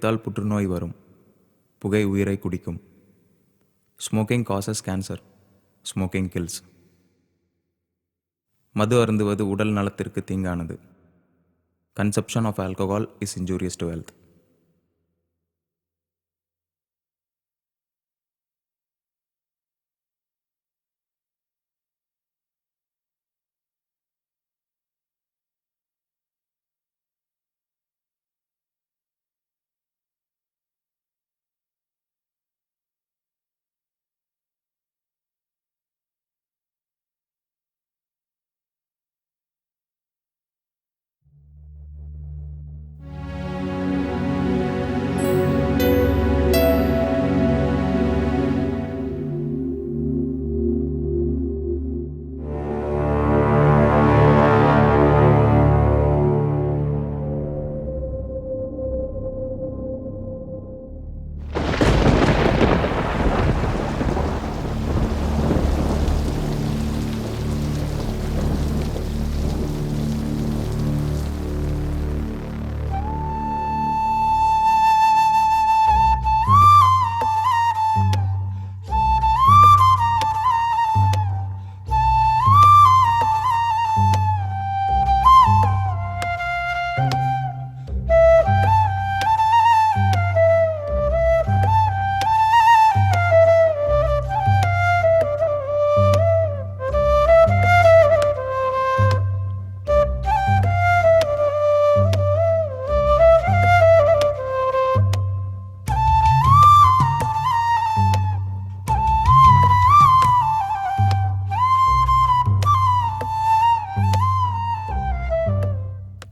பிடித்தால் புற்றுநோய் வரும். புகை உயிரை குடிக்கும். Smoking causes cancer. Smoking kills. மது அருந்துவது உடல் நலத்திற்கு தீங்கானது. Consumption of alcohol is injurious to health.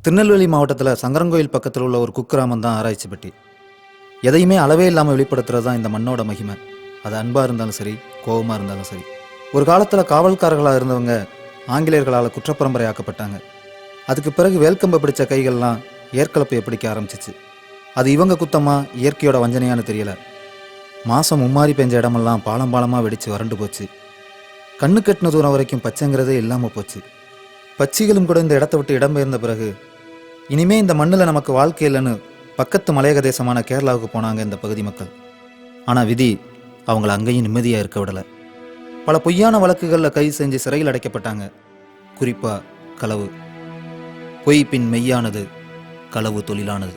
Tirunelveli மாவட்டத்தில் சங்கரங்கோயில் பக்கத்தில் உள்ள ஒரு குக்கிராமம் தான் ஆராய்ச்சிப்பட்டி. எதையுமே அளவே இல்லாமல் வெளிப்படுத்துறது தான் இந்த மண்ணோட மகிமை. அது அன்பாக இருந்தாலும் சரி, கோபமாக இருந்தாலும் சரி. ஒரு காலத்தில் காவல்காரர்களாக இருந்தவங்க ஆங்கிலேயர்களால் குற்றப்பரம்பரை ஆக்கப்பட்டாங்க. அதுக்கு பிறகு வேல்கம்பை பிடிச்ச கைகள்லாம் ஏற்கலப்பையை பிடிக்க ஆரம்பிச்சிச்சு. அது இவங்க குத்தமாக இயற்கையோட வஞ்சனையான்னு தெரியல. மாதம் மும்மாரி பெஞ்ச இடமெல்லாம் பாலமாக வெடித்து வறண்டு போச்சு. கண்ணு கட்டின தூரம் வரைக்கும் பச்சைங்கிறதே இல்லாமல் போச்சு. பச்சிகளும் கூட இந்த இடத்த விட்டு இடம்பெயர்ந்த பிறகு இனிமே இந்த மண்ணில் நமக்கு வாழ்க்கை இல்லைன்னு பக்கத்து மலையக தேசமான கேரளாவுக்கு போனாங்க இந்த பகுதி மக்கள். ஆனால் விதி அவங்கள அங்கேயும் நிம்மதியாக இருக்க விடலை. பல பொய்யான வழக்குகளில் கைது செஞ்சு சிறையில் அடைக்கப்பட்டாங்க. குறிப்பாக களவு. பொய் பின் மெய்யானது, களவு தொழிலானது.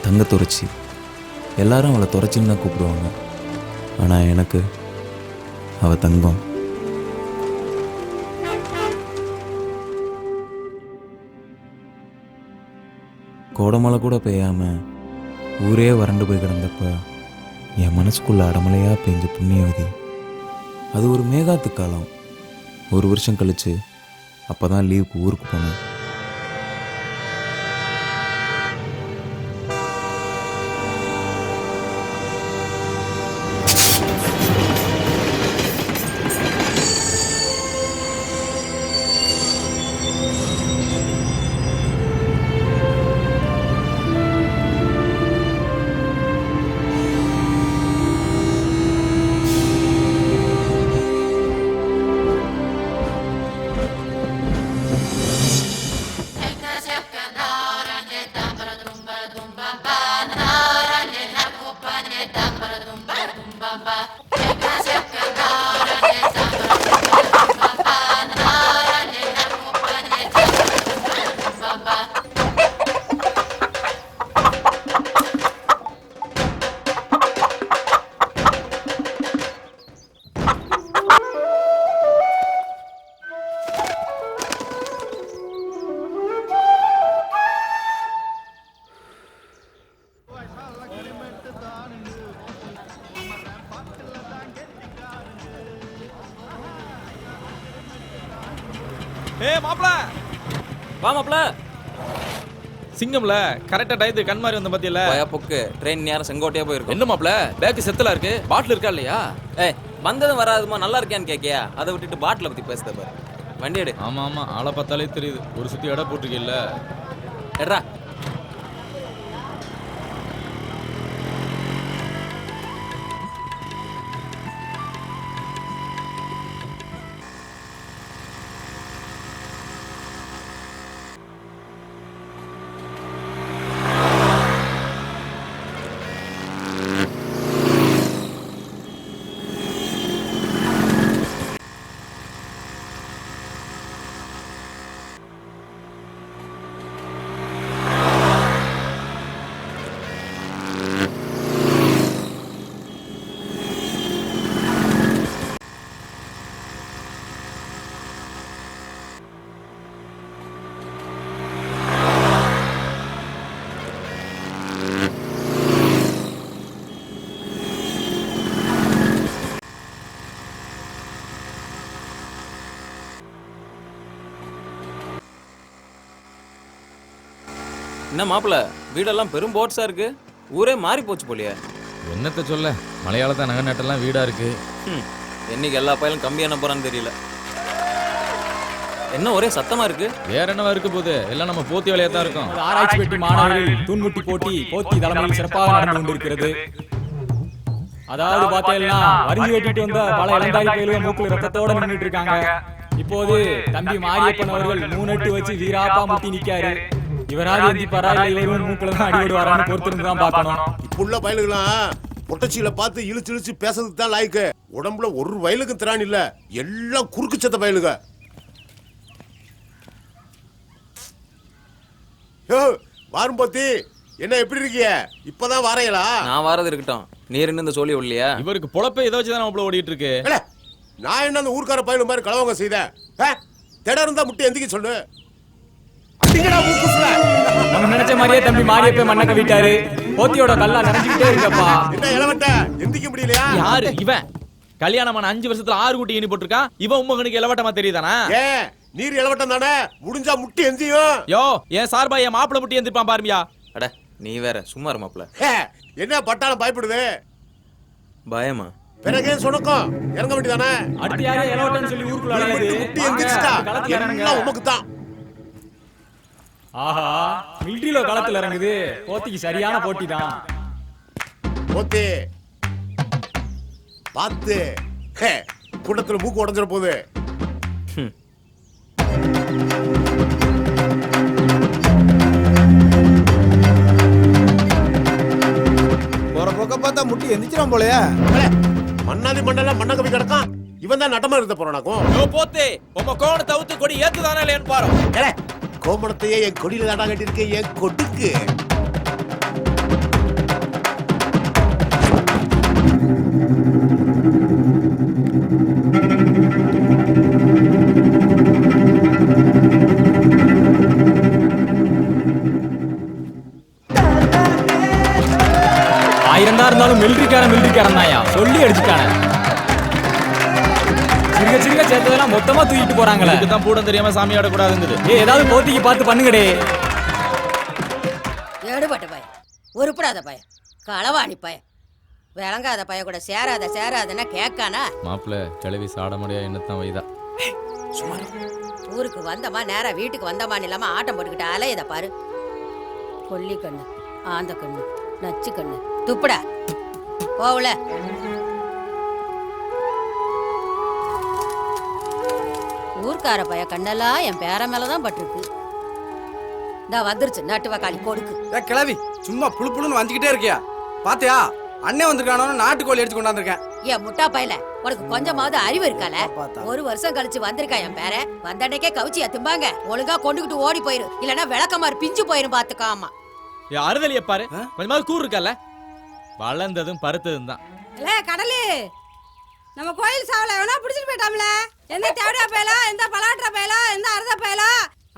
தங்க துறைச்சி, எல்லாரும் அவளை துறைச்சின்னு தான் கூப்பிடுவாங்க. ஆனால் எனக்கு அவள் தங்கம். கோடமலை கூட பெய்யாமல் ஊரே வறண்டு போய் கிடந்தப்ப என் மனசுக்குள்ள அடமலையாக பெஞ்ச புண்ணியவதி. அது ஒரு மேகாத்து காலம். 1 வருஷம் கழிச்சு அப்போ தான் லீவுக்கு ஊருக்கு போனேன். மாப்ள வா மாப்ள. சிங்கம்ல கரெக்டா டயத்துக்கு கண் மாதிரி வந்த பத்தியில பொக்கு ட்ரெயின் நேரம் செங்கோட்டையா போயிருக்கும். என்ன மாப்ள பேக் செத்தலா இருக்கு, பாட்டில் இருக்கா இல்லையா? வந்ததும் வராதுமா நல்லா இருக்கியான்னு கேக்கியா? அதை விட்டுட்டு பாட்டில பத்தி பேசுத பாரு. வண்டி எடு. ஆமா ஆமா, ஆளை பார்த்தாலே தெரியுது. ஒரு சுத்தி இடம் போட்டிருக்கீல்ல. எட்ரா. என்ன மாப்பிள்ள, வீடெல்லாம் பெரும் போட்ஸா இருக்கு. ஊரே மாறி போச்சு போலியே. என்னத்த சொல்ல, மலையாளத்தை நகை நட்டெல்லாம் வீடா இருக்கு. என்னைக்கு எல்லா பயிலும் கம்பி என்ன போறான்னு தெரியல. என்ன ஒரே சத்தமா இருக்கு? வேற என்னவா இருக்கு போது, எல்லாம் நம்ம போத்தி வேலையா தான் இருக்கும். ஆராய்ச்சி பெட்டி மாணவர்கள் தூண்முட்டி போட்டி தலைமையில் சிறப்பாக நடந்து கொண்டிருக்கிறது. அதாவது பார்த்தீங்கன்னா வரிஞ்சு வெட்டிட்டு வந்த பல இளந்தாரி பயில்கள் மூக்குல ரத்தத்தோட நின்றுட்டு இருக்காங்க. இப்போது தம்பி மாரியப்பன் அவர்கள் 3 அட்டு வச்சு வீராப்பா முட்டி நிக்காரு. இவராது எந்திப்பாரா இல்ல இவரும் மூக்குல தான் அடி விடுவாரான்னு பொறுத்திருந்து தான் பார்க்கணும். இப்புள்ள பயலுகளாம் பொட்டச்சியில பார்த்து இழுச்சு இழுச்சு பேசுறதுக்கு தான் லாய்க்கு. உடம்புல ஒரு வயலுக்கு திரான் இல்ல, எல்லாம் குறுக்கு சத்த பயலுக. வாரும் போத்தி, என்ன எப்படி இருக்கிய? இப்பதான் வாரையலா? நான் வாரது இருக்கட்டும், நீர் இந்த சொல்லி இல்லையா? இவருக்கு பொழப்பே இதை வச்சுதான் நம்மள ஓடிட்டு இருக்கு. நான் என்ன அந்த ஊர்க்கார பயலு மாதிரி கலவங்க செய்த? திடம் இருந்தா முட்டி எந்திக்க சொல்லு. நம்ம நினைச்ச மாதிரியே தம்பி மாரியப்பன் மண்ணக்க விட்டாரு. போத்தியோட கல்லா நிறைஞ்சுக்கிட்டே இருக்கப்பா. என்ன இளவட்ட எந்திக்க முடியலையா? யாரு இவன்? கல்யாணமான 5 வருஷத்துல 6 குட்டி எண்ணி போட்டிருக்கான். இவன் உம்மகனுக்கு இளவட்டமா தெரியுதானா? நீர் இளவட்டம் தானே, முடிஞ்சா முட்டி எந்தியும். யோ, என் சார்பா என் மாப்பிள முட்டி எந்திருப்பான் பாருமியா. அட நீ வேற சும்மா இரு மாப்பிள. என்ன பட்டாளம் பயப்படுது? பயமா? பிறகு சொன்னக்கும் இறங்க வேண்டியதானே? அடுத்து யாரே இளவட்டன்னு சொல்லி ஊருக்குள்ள அலையுது. முட்டி எந்திரிச்சிட்டா எல்லாம் உமக்கு தான். ஆஹா, மிலிட்டரியில களத்துல இறங்குது. போத்திக்கு சரியான போட்டி தான். போத்தி பார்த்து கூட்டத்துல மூக்கு உடஞ்சிட போகுது. போற போக்க பார்த்தா முட்டி எந்திரிச்சிடும் போலயா? மண்ணாதி மண்ணெல்லாம் மண்ண கவி கிடக்கான். இவன் தான் நட்டமா இருந்த போறானாக்கும். யோ போத்தே உம்ம கோணத்தை அவுத்து கொடி ஏத்துதானே இல்லையான்னு பாரு. கோமணத்தையே என் கொடியில தாண்டா கட்டியிருக்கேன் என் கொடுக்கு. ஆயிரம் தான் இருந்தாலும் மிலிட்டரிக்காரன் தாயா சொல்லி அடிச்சுட்டானே. சிறுக சிறுக சேர்த்ததெல்லாம் மொத்தமா தூக்கிட்டு போறாங்களே. இதுக்கு தான் பூடம் தெரியாம சாமி ஆடக்கூடாதுங்குது. ஏதாவது போத்திக்கு பார்த்து பண்ணுங்கடே. எடுபட்ட பையன், உருப்படாத பையன், களவாணி பையன், விளங்காத பைய கூட சேராதன்னா கேட்கானா? மாப்பிள்ள கிளவி சாடமடையா என்னத்தான் வைதா. ஊருக்கு வந்தமா நேரா வீட்டுக்கு வந்தமான்னு இல்லாம ஆட்டம் போட்டுக்கிட்டு அலையத பாரு. கொல்லி கண்ணு, ஆந்த கண்ணு, நச்சு கண்ணு, துப்புடா போவல. ஊர்க்கார பைய கண்ணெல்லாம் என் பேர மேலதான் பட்டிருக்கு. இந்த வந்துருச்சு நட்டு வக்காளி கொடுக்கு. கிளவி சும்மா புழு புழுன்னு வந்துகிட்டே இருக்கியா? பாத்தியா அண்ணன் வந்திருக்கானோ நாட்டுக்கோழி எடுத்து கொண்டாந்துருக்கேன். ஏன் முட்டா பையல, உனக்கு கொஞ்சமாவது அறிவு இருக்கால? ஒரு வருஷம் கழிச்சு வந்திருக்கா என் பேர. வந்தன்னைக்கே கவுச்சியா திம்பாங்க. ஒழுங்கா கொண்டுகிட்டு ஓடி போயிரு, இல்லன்னா விளக்கமாறு பிஞ்சு போயிரும் பாத்துக்காமா. அறுதலிய பாரு, கொஞ்சமாவது கூறு இருக்கல. வளர்ந்ததும் பருத்ததும் தான். கடலு நம்ம கோயில் சாவல வேணா பிடிச்சிட்டு போயிட்டாம்ல. எந்த தேவடியா பயலா, எந்த பலாட்டா பயலா, எந்த அறுத பயலா,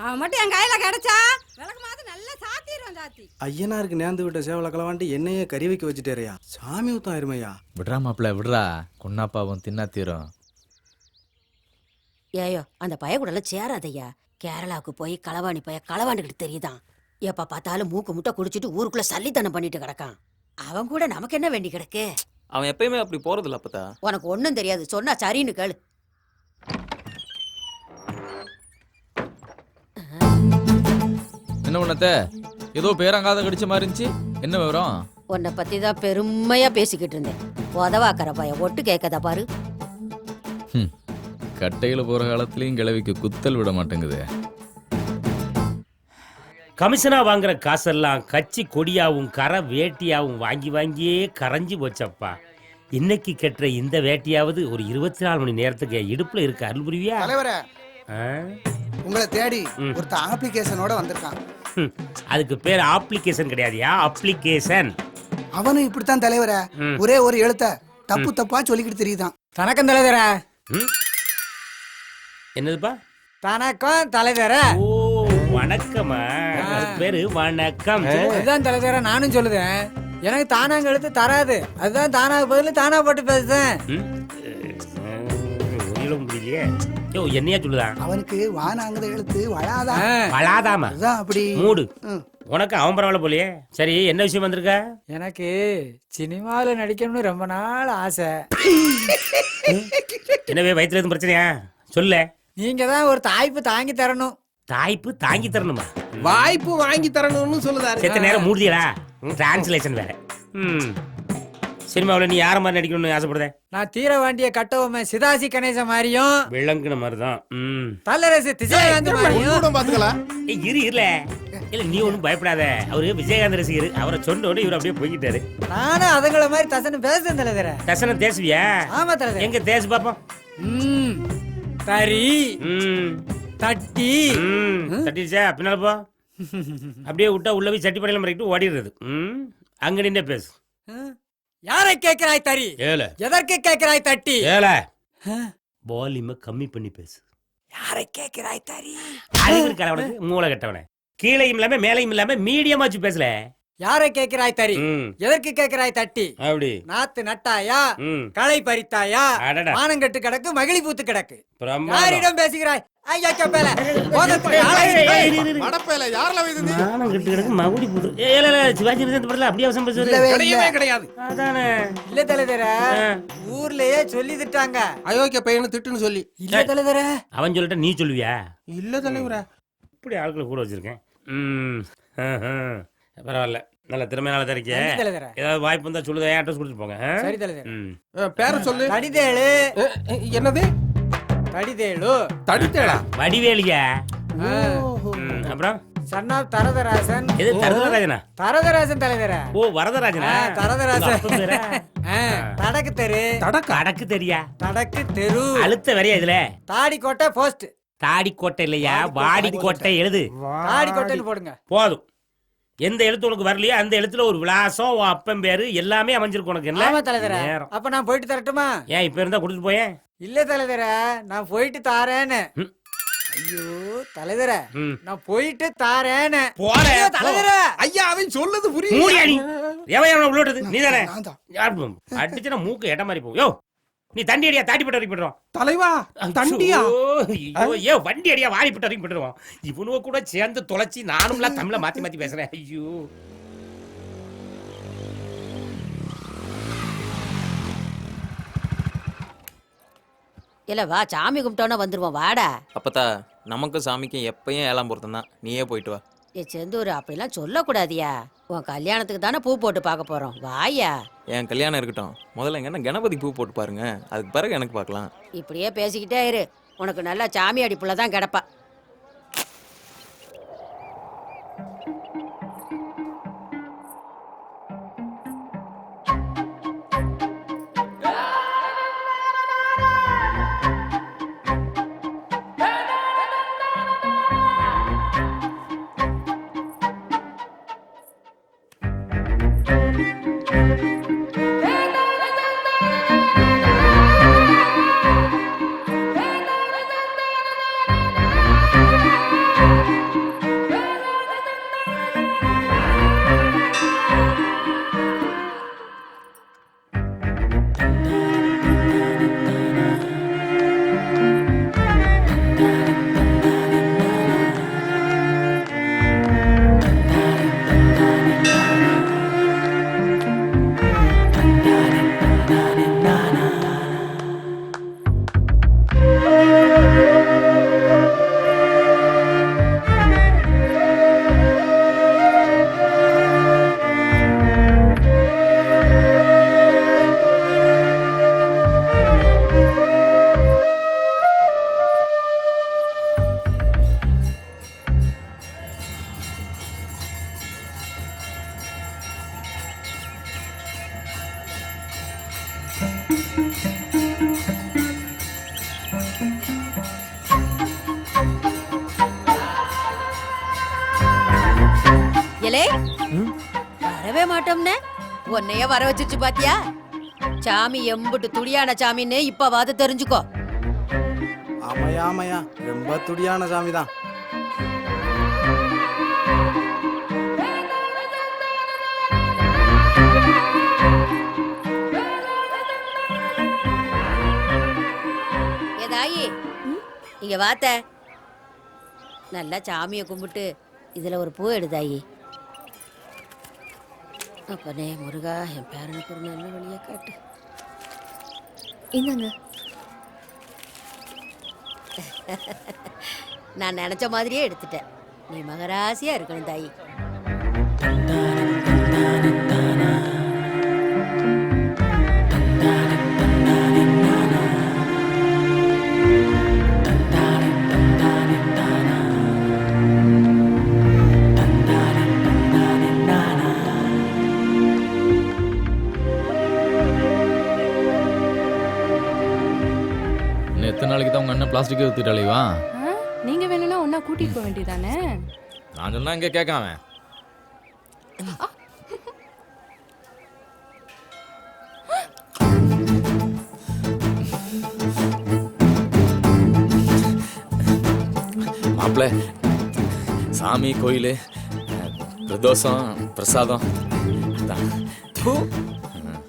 அவன் மட்டும் என் கையில கிடைச்சா விளக்கு மாத்து நல்லா சாத்திடுவான். சாத்தி ஐயனாருக்கு நேர்ந்து விட்ட சேவலை களவாண்டி என்னையே கறி வைக்க வச்சுட்டேரையா. சாமி ஊத்தம் இருமையா. விடுறா மாப்பிள்ள விடுறா, கொன்னாப்பாவும் தின்னா தீரும். ஏயோ அந்த பய கூட சேராதையா. கேரளாவுக்கு போய் களவாணி பைய களவாண்டுகிட்டு தெரியுதான். எப்ப பார்த்தாலும் மூக்கு முட்டை குடிச்சிட்டு ஊருக்குள்ள சல்லித்தனம் பண்ணிட்டு கிடக்கான். அவன் கூட நமக்கு என்ன வேண்டி கிடக்கு? அவன் எப்பயுமே அப்படி போறது இல்ல அப்பதா. உனக்கு ஒண்ணும் தெரியாது, சொன்னா சரின்னு கேளு. என்ன பண்ணத்த ஏதோ பேரங்காத கடிச்ச மாதிரி இருந்துச்சு, என்ன விவரம்? உன்னை பத்தி தான் பெருமையா பேசிக்கிட்டு இருந்தேன். உதவாக்கற பைய ஒட்டு கேட்கதா பாரு. கட்டையில போற காலத்துலயும் கிழவிக்கு குத்தல் விட மாட்டேங்குது. கமிஷனா வாங்குற காசெல்லாம் கட்சி கொடியாவும் கரை வேட்டியாவும் வாங்கி வாங்கியே கரைஞ்சி போச்சப்பா. இன்னைக்கு கட்டுற இந்த வேட்டியாவது ஒரு 24 மணி நேரத்துக்கு இடுப்புல இருக்க அருள் புரிவியா? தலைவரே, உங்களை தேடி ஒருத்த அப்ளிகேஷனோட வந்திருக்கான். அதுக்கு பேர் அப்ளிகேஷன் கிடையாதுயா, அப்ளிகேஷன். அவனும் இப்படித்தான் தலைவரே, ஒரே ஒரு எழுத்த தப்பு தப்பா சொல்லிக்கிட்டு தெரியுதான். தனக்கும் தலைவர. என்னதுப்பா? தனக்கும் தலைவர. ஓ வணக்கமா, பேரு வணக்கம். அதுதான் தலைவர நானும் சொல்லுதேன். எனக்கு தானாங்க எழுத்து தராது, அதுதான் தானாக பதில் தானா போட்டு பேசுறேன். முடியலையே. யோ என்னையா சொல்லுதான்? அவனுக்கு வானாங்கிற எழுத்து வளாதான். வளாதாமா? அதுதான் அப்படி. மூடு. உனக்கு அவன் பரவாயில்ல போலியே. சரி என்ன விஷயம் வந்திருக்க? எனக்கு சினிமாவில நடிக்கணும்னு ரொம்ப நாள் ஆசை. என்னவே வயிற்றுல எதுவும் பிரச்சனையா? சொல்ல. நீங்க தான் ஒரு தாய்ப்பு தாங்கி தரணும். தாய்ப்பு தாங்கி தரணுமா? வாய்ப்பு வாங்கி தரணும்னு சொல்லுதாரு. செத்த நேரம் மூடியடா. டிரான்ஸ்லேஷன் வேற. சினிமாவில் நீ யார மாதிரி நடிக்கணும்னு ஆசைப்படுத? நான் தீர வேண்டிய கட்டவுமே சிதாசி கணேச மாதிரியும் விளங்குன மாதிரிதான். தல்லரசு விஜயகாந்த் மாதிரியும் பாத்துக்கலாம். இரு இல்ல நீ ஒன்றும் பயப்படாத. அவரு விஜயகாந்த் ரசிகர். அவரை சொன்னோட இவர் அப்படியே போய்கிட்டாரு. நானும் அதுங்கள மாதிரி தசனம் பேசுறேன் தலைவர. தசனம் தேசுவியா? ஆமா தலைவர். எங்க தேசு பாப்போம். தரி தட்டி தட்டிச்சா பின்னால போ. அப்படியே விட்டா உள்ள போய் சட்டி படையில மறைக்கிட்டு ஓடிடுறது. அங்க நின்று பேசு. யாரை கேட்கிறாய் தரி? ஏல. எதற்கு கேட்கிறாய் தட்டி? ஏல. வால்யூமை கம்மி பண்ணி பேசு. யாரை கேட்கிறாய் தரி? அறிவு இருக்கா உனக்கு? மூளை கட்டவனே. கீழையும் இல்லாம மேலையும் இல்லாம மீடியமா வச்சு பேசல. யாரை கேட்கிறாய் தரி? எதற்கு கேட்கிறாய் தட்டி? அப்படி நாத்து நட்டாயா, களை பறித்தாயா, மானங்கட்டு கிடக்கு மகிழி பூத்து கிடக்கு. யாரிடம் பேசுகிறாய்? ஐயா கேப்பல மடப்பையில யாரல வைது? மானங்கட்டு கிடக்கு மகுடி பூத்து. ஏல சிவாஜி கணேசன் படல அப்படியே அவசரம் பேசுறது கிடையாது. அதானே. இல்ல தலைவர, ஊர்லயே சொல்லிட்டாங்க அயோக்கிய பையனு திட்டுன்னு சொல்லி. இல்ல தலைவர. அவன் சொல்லிட்ட நீ சொல்லுவியா? இல்ல தலைவர. இப்படி ஆட்களை கூட வச்சிருக்கேன். பரவாயில்ல. நல்ல திறமையால தான் இருக்கே. நன்றி தலைவரே. ஏதாவது வாய்ப்பு இருந்தா சொல்லுங்க, அட்ரஸ் கொடுத்து போங்க. சரி தலைவரே. ம். பேர சொல்லு. தடிதேளு. என்னது? தடிதேளு. தடித்தேளா? வடிவேலியா? ஆ. அப்புறம் சன்னாப் தரதராசன். எது தரதராஜனா? தரதராசன் தலைவரே. ஓ வரதராஜனா? தரதராசன். உங்க அப்பன் பேரா? தடக்கு தெரு. அடக்கு தெரியா? தடக்கு தெரு. அழுத்த வரையா இதுல? தாடி கோட்டை போஸ்ட். தாடி கோட்டை இல்லையா, வாடி கோட்டை எழுது. தாடி கோட்டைன்னு போடுங்க. போதும். எந்த எழுத்து உனக்கு வரலையோ அந்த எழுத்துல ஒரு விலாசம், உன் அப்பன் பேரு எல்லாமே அமைஞ்சிருக்கு உனக்கு. ஆமா என்ன தலைவரே. நேரம். அப்ப நான் போயிட்டு தரட்டுமா? ஏன் இப்ப இருந்தா கொடுத்துட்டு போயேன். இல்ல தலைவரே, நான் போயிட்டு தாரேன்னு. ஐயோ தலைவரே, ம். நான் போயிட்டு தாரேன்னு. போறேன். ஐயோ, தலைவரே. ஐயா அவன் சொல்லுது புரியுது. மூடியா நீ? எவன் உள்ளோட்டது? நீ தானே? நான் தான். அடிச்சுனா மூக்கு எட்ட மாதிரி போகும். யோ நீ தண்டி அடியா, தாட்டி போட்டு வரைக்கும் போட்டுருவோம். தலைவா தண்டியா? ஐயோ வண்டி அடியா, வாரி போட்டு வரைக்கும் போட்டுருவோம். இவனுவ கூட சேர்ந்து தொலைச்சி நானும்லாம் தமிழ மாத்தி மாத்தி பேசுறேன். ஐயோ இல்ல வா, சாமி கும்பிட்டோன்னா வந்துருவோம், வாடா. அப்பத்தா நமக்கும் சாமிக்கும் எப்பயும் 7ஆம் பொருத்தம் தான். நீயே போயிட்டு வா. ஏ செந்தூர், அப்படிலாம் சொல்லக்கூடாதியா. உன் கல்யாணத்துக்கு தானே பூ போட்டு பார்க்க போறோம், வாயா. என் கல்யாணம் இருக்கட்டும். முதல்ல எங்கன்னா கணபதி பூ போட்டு பாருங்க. அதுக்கு பிறகு எனக்கு பார்க்கலாம். இப்படியே பேசிக்கிட்டே இரு, உனக்கு நல்லா சாமி அடிப்புல தான் கிடப்பா. ஏலே, வரவே மாட்டோம்னே உன்னைய வர வச்சிருச்சு பாத்தியா. சாமி எம்புட்டு துடியான சாமின்னு இப்பவாது தெரிஞ்சுக்கோ. ஆமாயா ஆமாயா, ரொம்ப துடியான சாமி தான். ஏதாயி இங்க வாத்த, நல்லா சாமியை கும்பிட்டு இதுல ஒரு பூ எடுதாயி. அப்பனே முருகா, என் பேரனுக்கு ஒரு நல்ல வழியா காட்டு. இந்தாங்க. நான் நினைச்ச மாதிரியே எடுத்துட்டேன். நீ மகராசியா இருக்கணும் தாயி. எத்தனை நாளைக்கு தான் உங்க அண்ணன் பிளாஸ்டிக்கே ஊத்திட்டாலேவா? நீங்க வேணும்னா ஒன்னா கூட்டிட்டு போக வேண்டியதானே? நான் சொன்னா இங்க கேட்காம. மாப்பிள்ள, சாமி கோயில் பிரதோஷம் பிரசாதம்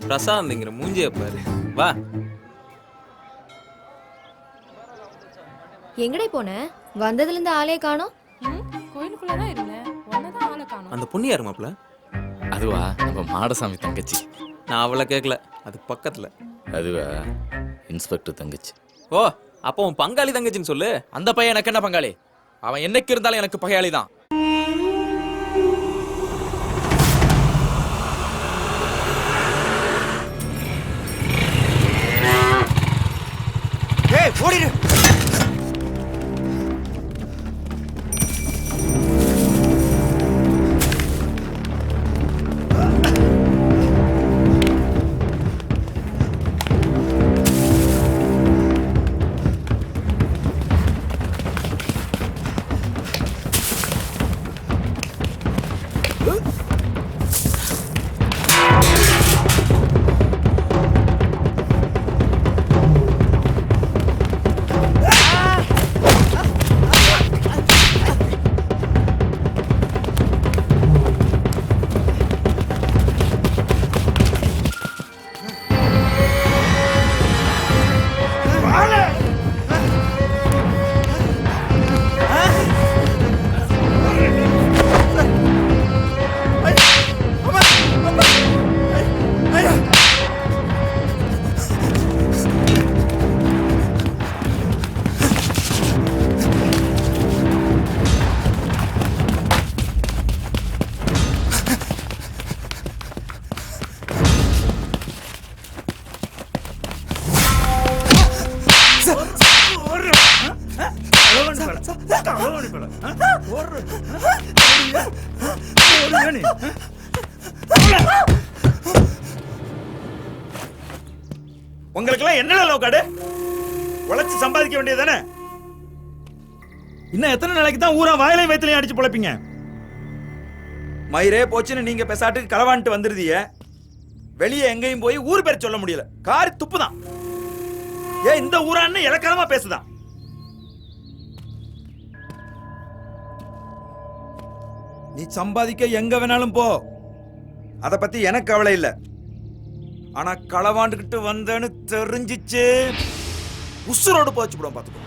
பிரசாந்திங்கிற மூஞ்சிய பாரு. வா. எங்கடே போன? வந்ததுல இருந்து ஆளே காணோம். கோயிலுக்குள்ள தான் இருந்தேன். ஒன்னதான் ஆளே காணோம். அந்த பொண்ணு யாரு மாப்பிள்ள? அதுவா, நம்ம மாடசாமி தங்கச்சி. நான் அவளை கேட்கல, அது பக்கத்துல. அதுவா, இன்ஸ்பெக்டர் தங்கச்சி. ஓ, அப்போ உன் பங்காளி தங்கச்சின்னு சொல்லு. அந்த பையன் எனக்கு என்ன பங்காளி? அவன் என்னைக்கு இருந்தாலும் எனக்கு பகையாளி தான். உங்களுக்கு எல்லாம் என்ன லோக்காடு உழைச்சு சம்பாதிக்க வேண்டியதானே? இன்னும் எத்தனை நாளைக்கு தான் ஊரா வாயிலையும் வயிற்றுலையும் அடிச்சு பொழைப்பீங்க? மயிரே போச்சுன்னு நீங்க பெசாட்டுக்கு களவான்ட்டு வந்துருதீங்க. வெளியே எங்கேயும் போய் ஊர் பேர் சொல்ல முடியல. காரி துப்புதான். ஏன் இந்த ஊரான்னு இலக்கணமா பேசுதான். நீ சம்பாதிக்க எங்க வேணாலும் போ, அத பத்தி எனக்கு கவலை இல்ல. ஆனா களவாண்டுகிட்டு வந்தேன்னு தெரிஞ்சிச்சு உசுரோடு போச்சு விடும் பாத்துக்கோ.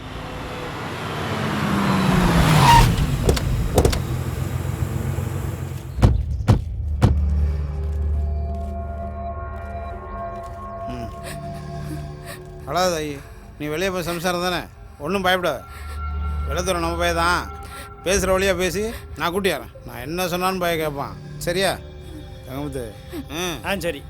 அழாத ஐயா, நீ வெளியே போய் சம்சாரம் தானே, ஒன்றும் பயப்படாத. வெள்ளத்தூரம் நம்ம பையன் தான். பேசுகிற வழியாக பேசி நான் கூட்டியாரேன். நான் என்ன சொன்னான்னு பையன் கேட்பான். சரியா தங்கமுத்து? சரி.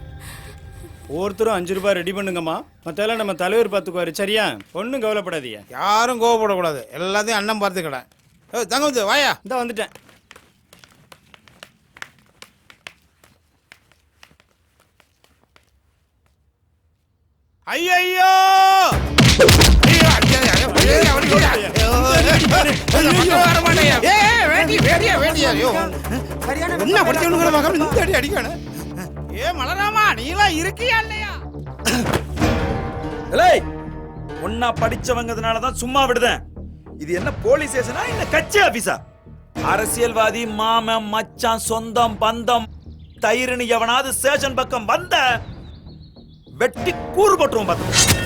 ஒவ்வொருத்தரும் 5 ரூபாய் ரெடி பண்ணுங்கம்மா. மற்றெல்லாம் நம்ம தலைவர் பார்த்துக்குவாரு. சரியா? ஒன்றும் கவலைப்படாதீங்க. யாரும் கோவப்படக்கூடாது. எல்லாத்தையும் அண்ணன் பார்த்துக்கடா. தங்கமுத்து வாயா. இந்த வந்துட்டேன். ஐயோ என்ன படிச்சவனுக்கு அடிக்கானு? ஏ மலராமா, நீங்களா இருக்கியா இல்லையா? ஒன்னா படிச்சவங்கனாலதான் சும்மா விடுதேன். இது என்ன போலீஸ் ஸ்டேஷனா இல்ல கட்சி ஆபீஸா? அரசியல்வாதி மாமன் மச்சான் சொந்தம் பந்தம் தயிர்னு எவனாவது ஸ்டேஷன் பக்கம் வந்த வெட்டி கூறு போட்டுருவோம் பார்த்து.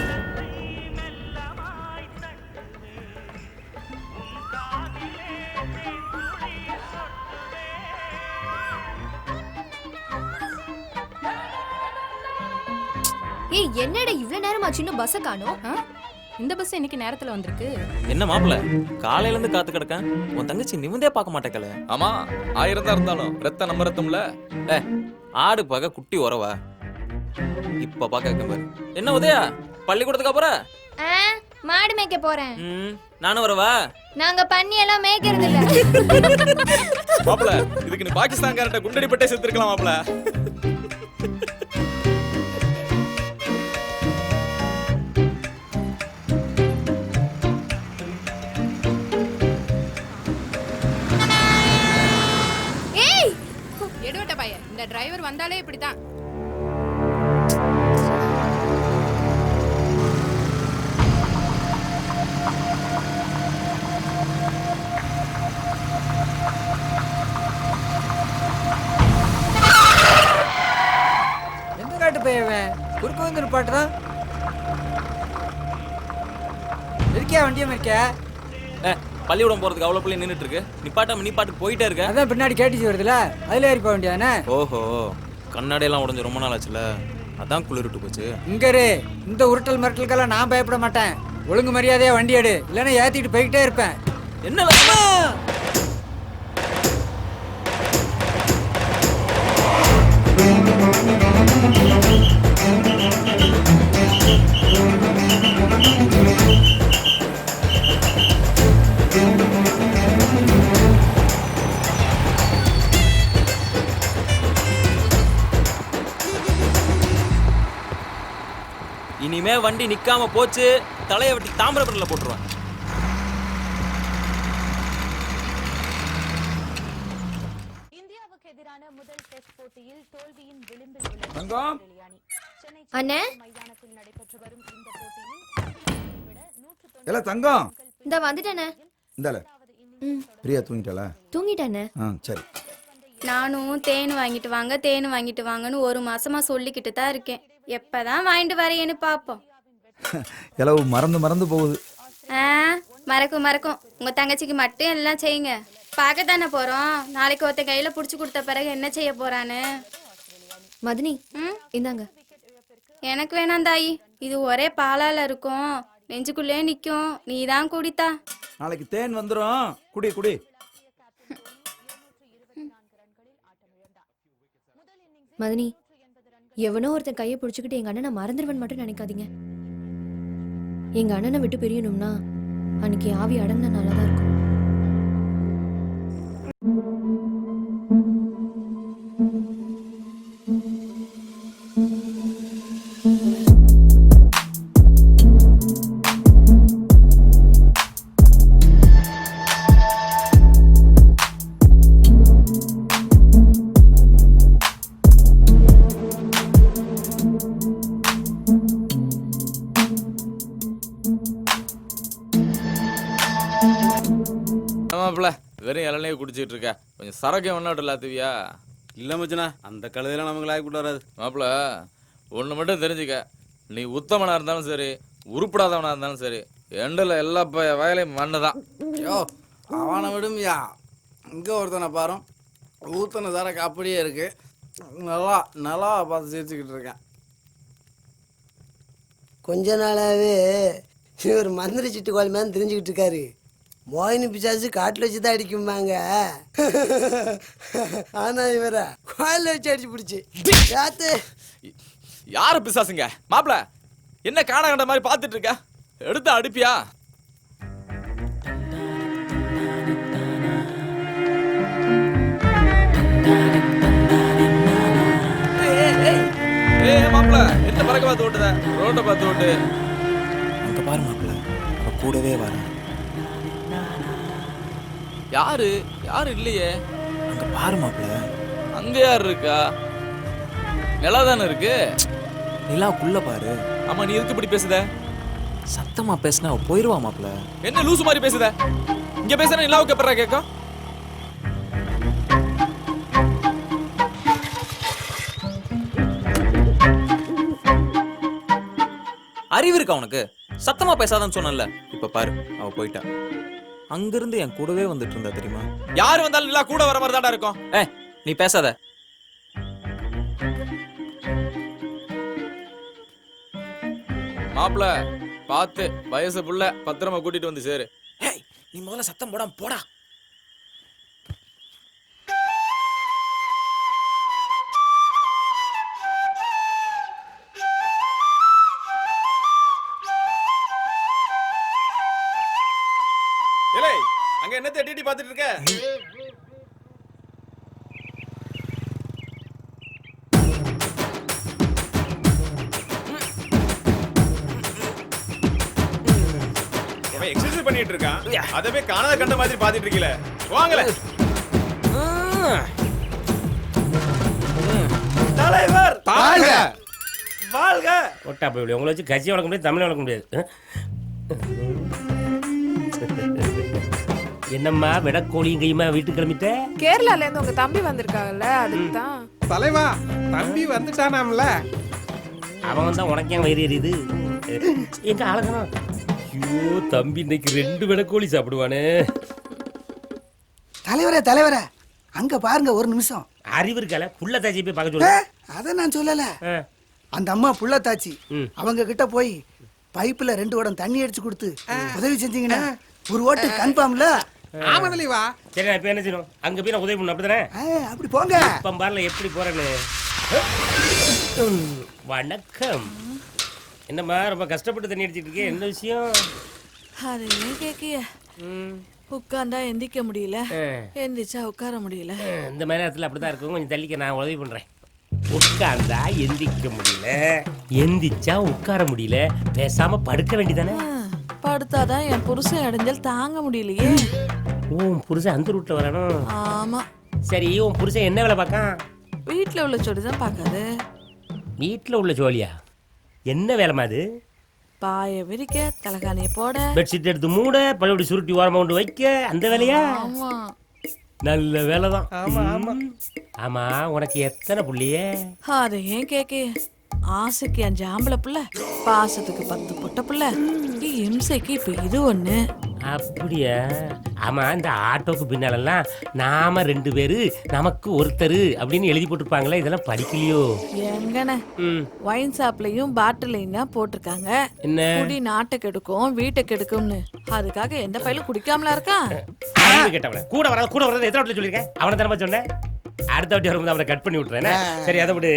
ஏய், என்னடா இவ்ளோ நேரமா சின்ன பஸ் காணோம்? இந்த பஸ் இன்னைக்கு நேரத்துல வந்திருக்கு. என்ன மாப்பிள்ள காலையில இருந்து காத்து கிடக்கேன். உன் தங்கச்சி நிமிந்தே பார்க்க மாட்டேக்கல. ஆமா 1000 தான் இருந்தாலும் ரத்த நம்ம ரத்தம்ல. ஆடு பார்க்க குட்டி உறவா இப்ப பார்க்க பாரு. என்ன உதயா பள்ளிக்கூடத்துக்கு அப்புறம் மாடு மேய்க்க போறேன். நானும் வரவா? நாங்க பண்ணி எல்லாம் மேய்க்கிறது இல்ல. மாப்பிள்ள இதுக்கு நீ பாகிஸ்தான்காரட்ட குண்டடி பட்டே செத்துக்கலாம் மாப்பிள்ள. ஏய், எடுவட்ட பையன், இந்த டிரைவர் வந்தாலே இப்படிதான். குறுக்க வந்து பாட்டுதான் இருக்கியா? வண்டியம் இருக்கியா? பள்ளிக்கூடம் போறதுக்கு அவ்வளவு பிள்ளை நின்னுட்டு இருக்கு. நிப்பாட்டாம நீ பாட்டுக்கு போயிட்டே இருக்க. அதான் பின்னாடி கேட்டுச்சு வருதுல, அதுல ஏறி போக வேண்டியதானே? ஓஹோ, கண்ணாடி எல்லாம் உடஞ்சு ரொம்ப நாள் ஆச்சுல, அதான் குளிர்ட்டு போச்சு. இங்க இந்த உருட்டல் மிரட்டலுக்கெல்லாம் நான் பயப்பட மாட்டேன். ஒழுங்கு மரியாதையா வண்டி எடு, இல்லைன்னா ஏத்திட்டு போய்கிட்டே இருப்பேன். என்ன இனிமே வண்டி நிக்காம போச்சு, தலையை வெட்டி தாமிரபரணில போட்டுருவேன். இந்தியாவுக்கு எதிரான முதல் டெஸ்ட் போட்டியில் தோல்வியின் விளிம்பில் உள்ள தங்கம் அண்ணே மைதானத்தில் நடைபெற்று வரும் இந்த போட்டியில் இல்ல தங்கம் இந்த வந்துட்டேனே. இந்தால பிரியா தூங்கிட்டாளா? தூங்கிட்டேனே. சரி. நானும் தேன் வாங்கிட்டு வாங்க தேன் வாங்கிட்டு வாங்கன்னு 1 மாசமா சொல்லிக்கிட்டு தான் இருக்கேன். எப்பதான் வாங்கிட்டு வரையேன்னு பாப்போம். எலவு மறந்து மறந்து போகுது. மறக்கும். உங்க தங்கச்சிக்கு மட்டும் எல்லாம் செய்யுங்க. பார்க்கத்தானே போறோம். நாளைக்கு ஒருத்த கையில புடிச்சு கொடுத்த பிறகு என்ன செய்ய போறான்னு. மதினி இந்தாங்க. எனக்கு வேணாம் தாயி, இது ஒரே பாலால இருக்கும், நெஞ்சுக்குள்ளே நிக்கும். நீ தான் குடித்தா. நாளைக்கு தேன் வந்துரும், குடி குடி. மதினி, எவனோ ஒருத்தன் கையை பிடிச்சிக்கிட்டு எங்க அண்ணனை மறந்துடுவன் மட்டும் நினைக்காதீங்க. எங்க அண்ணனை விட்டு பிரியணும்னா அன்னைக்கு ஆவி அடங்கின நாளாதான் இருக்கும். ஆமாப்ல வெறும் இளநீ குடிச்சிட்டு இருக்க கொஞ்சம் சரக்கு ஒன்றும் இல்லாத்துவியா? இல்லை மச்சனா, அந்த கழுதையெல்லாம் நமக்கு லாய்க்கு கூட்டு வராது. மாப்பிள்ள ஒன்று மட்டும் தெரிஞ்சுக்க, நீ உத்தமனா இருந்தாலும் சரி உருப்படாதவனா இருந்தாலும் சரி எண்டில் எல்லா வயலையும் மண்ணு தான். ஐயோ அவனை விடுமையா, இங்கே ஒருத்தனை பாரு, ஊத்தனை சரக்கு அப்படியே இருக்கு, நல்லா பார்த்து சிரிச்சுக்கிட்டு இருக்கேன். கொஞ்ச நாளாவே இவர் மந்திரி சிட்டு கோல் மேலே தெரிஞ்சுக்கிட்டு இருக்காரு. மோகினி பிசாசு காட்டில் வச்சு தான் அடிக்குமாங்க. ஆனா இவர கோயில வச்சு அடிச்சு பிடிச்சி யாரு பிசாசுங்க? மாப்பிள்ள என்ன காண கண்ட மாதிரி பார்த்துட்டு இருக்க, எடுத்து அடிப்பியா? மாப்பிள்ள என்ன பறக்க பார்த்து ஓட்டுத, ரோட்டை பார்த்து ஓட்டு. அங்க பாரு மாப்பிள்ள, அவ கூடவே வரேன். யாரு யாரு இல்லையே. அங்க பாரு மாப்பிள்ள. அங்க யாரு இருக்கா? நிலா தானே இருக்கு. நிலாக்குள்ள பாரு. ஆமா, நீ எதுக்கு இப்படி பேசுத? சத்தமா பேசினா அவ போயிருவா மாப்பிள்ள. என்ன லூசு மாதிரி பேசுத? இங்க பேசுற நிலாவுக்கு எப்பறா கேட்கும்? அறிவு இருக்கா உனக்கு? சத்தமா பேசாதன்னு சொன்னல. இப்ப பாரு, அவ போயிட்டா. அங்கிருந்து என் கூடவே வந்துட்டு இருந்தா தெரியுமா? யாரு வந்தாலும் நிலா கூட வர மாதிரி தான்டா இருக்கும். நீ பேசாத. மாப்பிள்ள பார்த்து வயசு புள்ள பத்திரமா கூட்டிட்டு வந்து சேரு. நீ முதல்ல சத்தம் போடாம போடா. ஏலே, அங்க என்ன தேடி பார்த்துட்டு இருக்க? எக்ஸர்சைஸ் பண்ணிட்டு இருக்கான், அதவே காணாத கண்ட மாதிரி பாத்துட்டு இருக்கீல. வாங்கல தலைவர் வாழ்க வாழ்க. ஒட்டா போய் உங்களை வச்சு கட்சி வளர்க்க முடியாது, தமிழ் வளர்க்க முடியாது. என்னம்மா விடக்கோழியும் கையுமா வீட்டுக்கு கிளம்பிட்ட? கேரளால இருந்து உங்க தம்பி வந்திருக்காங்கல்ல, அதுக்கு தான். தலைவா, தம்பி வந்துட்டானாம்ல. அவன் வந்தா உனக்கே வயிறு எரியுது. எங்க ஆளுங்கணும். ஐயோ தம்பி இன்னைக்கு 2 விடக்கோழி சாப்பிடுவானே. தலைவரே அங்க பாருங்க ஒரு நிமிஷம். அறிவு இருக்கால, புள்ள தாச்சி போய் பார்க்க சொல்லு. அத நான் சொல்லல. அந்த அம்மா புள்ள தாச்சி அவங்க கிட்ட போய் பைப்புல 2 குடம் தண்ணி அடிச்சு கொடுத்து உதவி செஞ்சீங்கன்னா ஒரு ஓட்டு கன்ஃபார்ம்ல. ஆமா தலைவா. சரி, நான் இப்ப என்ன செய்யணும்? அங்க போய் நான் உதவி பண்ணணும், அப்படிதானே? அப்படி போங்க. இப்ப பாருல எப்படி போறேன்னு. வணக்கம். என்னம்மா ரொம்ப கஷ்டப்பட்டு தண்ணி அடிச்சிட்டு இருக்கே, என்ன விஷயம்? அது ஏன் கேக்கிய? உட்கார்ந்தா எந்திக்க முடியல, எந்திரிச்சா உட்கார முடியல. இந்த மாதிரி நேரத்தில் அப்படிதான் இருக்கும். கொஞ்சம் தள்ளிக்க, நான் உதவி பண்றேன். உட்கார்ந்தா எந்திக்க முடியல, எந்திரிச்சா உட்கார முடியல, பேசாம படுக்க வேண்டியதானே? படுத்தாதான் என் புருஷன் இடைஞ்சல் தாங்க முடியலையே. உன் புருஷன் அந்த ரூட்ல வரணும். ஆமா. சரி, உன் புருஷன் என்ன வேலை பார்க்கான்? வீட்டுல உள்ள சொடிதான் பாக்காது. வீட்டுல உள்ள ஜோலியா? என்ன வேலைமா அது? பாய விரிக்க, தலகாணிய போட, பெட்ஷீட் எடுத்து மூட, பழையபடி சுருட்டி ஓரமா கொண்டு வைக்க, அந்த வேலையா? ஆமா. நல்ல வேலைதான். ஆமா, உனக்கு எத்தனை புள்ளிய? அதை ஏன் கேக்க? ஆசைக்கு 5 ஆம்பளை புள்ள, பாசத்துக்கு 10 பொட்ட புள்ள, இம்சைக்கு இப்ப இது ஒண்ணு. அப்படியா? ஆமா, இந்த ஆட்டோக்கு பின்னாலெல்லாம் நாம 2 பேரு நமக்கு ஒருத்தர் அப்படின்னு எழுதி போட்டுருப்பாங்களே, இதெல்லாம் படிக்கலையோ? எங்கன வைன் ஷாப்லயும் பாட்டிலையும் தான் போட்டிருக்காங்க. என்ன குடி நாட்டை கெடுக்கும், வீட்டை கெடுக்கும்னு. அதுக்காக எந்த பையிலும் குடிக்காமலா இருக்கான்? கேட்டவன கூட வராது எத்தனை வாட்டி சொல்லியிருக்கேன்? அவனை தரமா சொன்னேன். அடுத்த வாட்டி வரும்போது அவனை கட் பண்ணி விட்டுறேன். சரி, அதை விடு.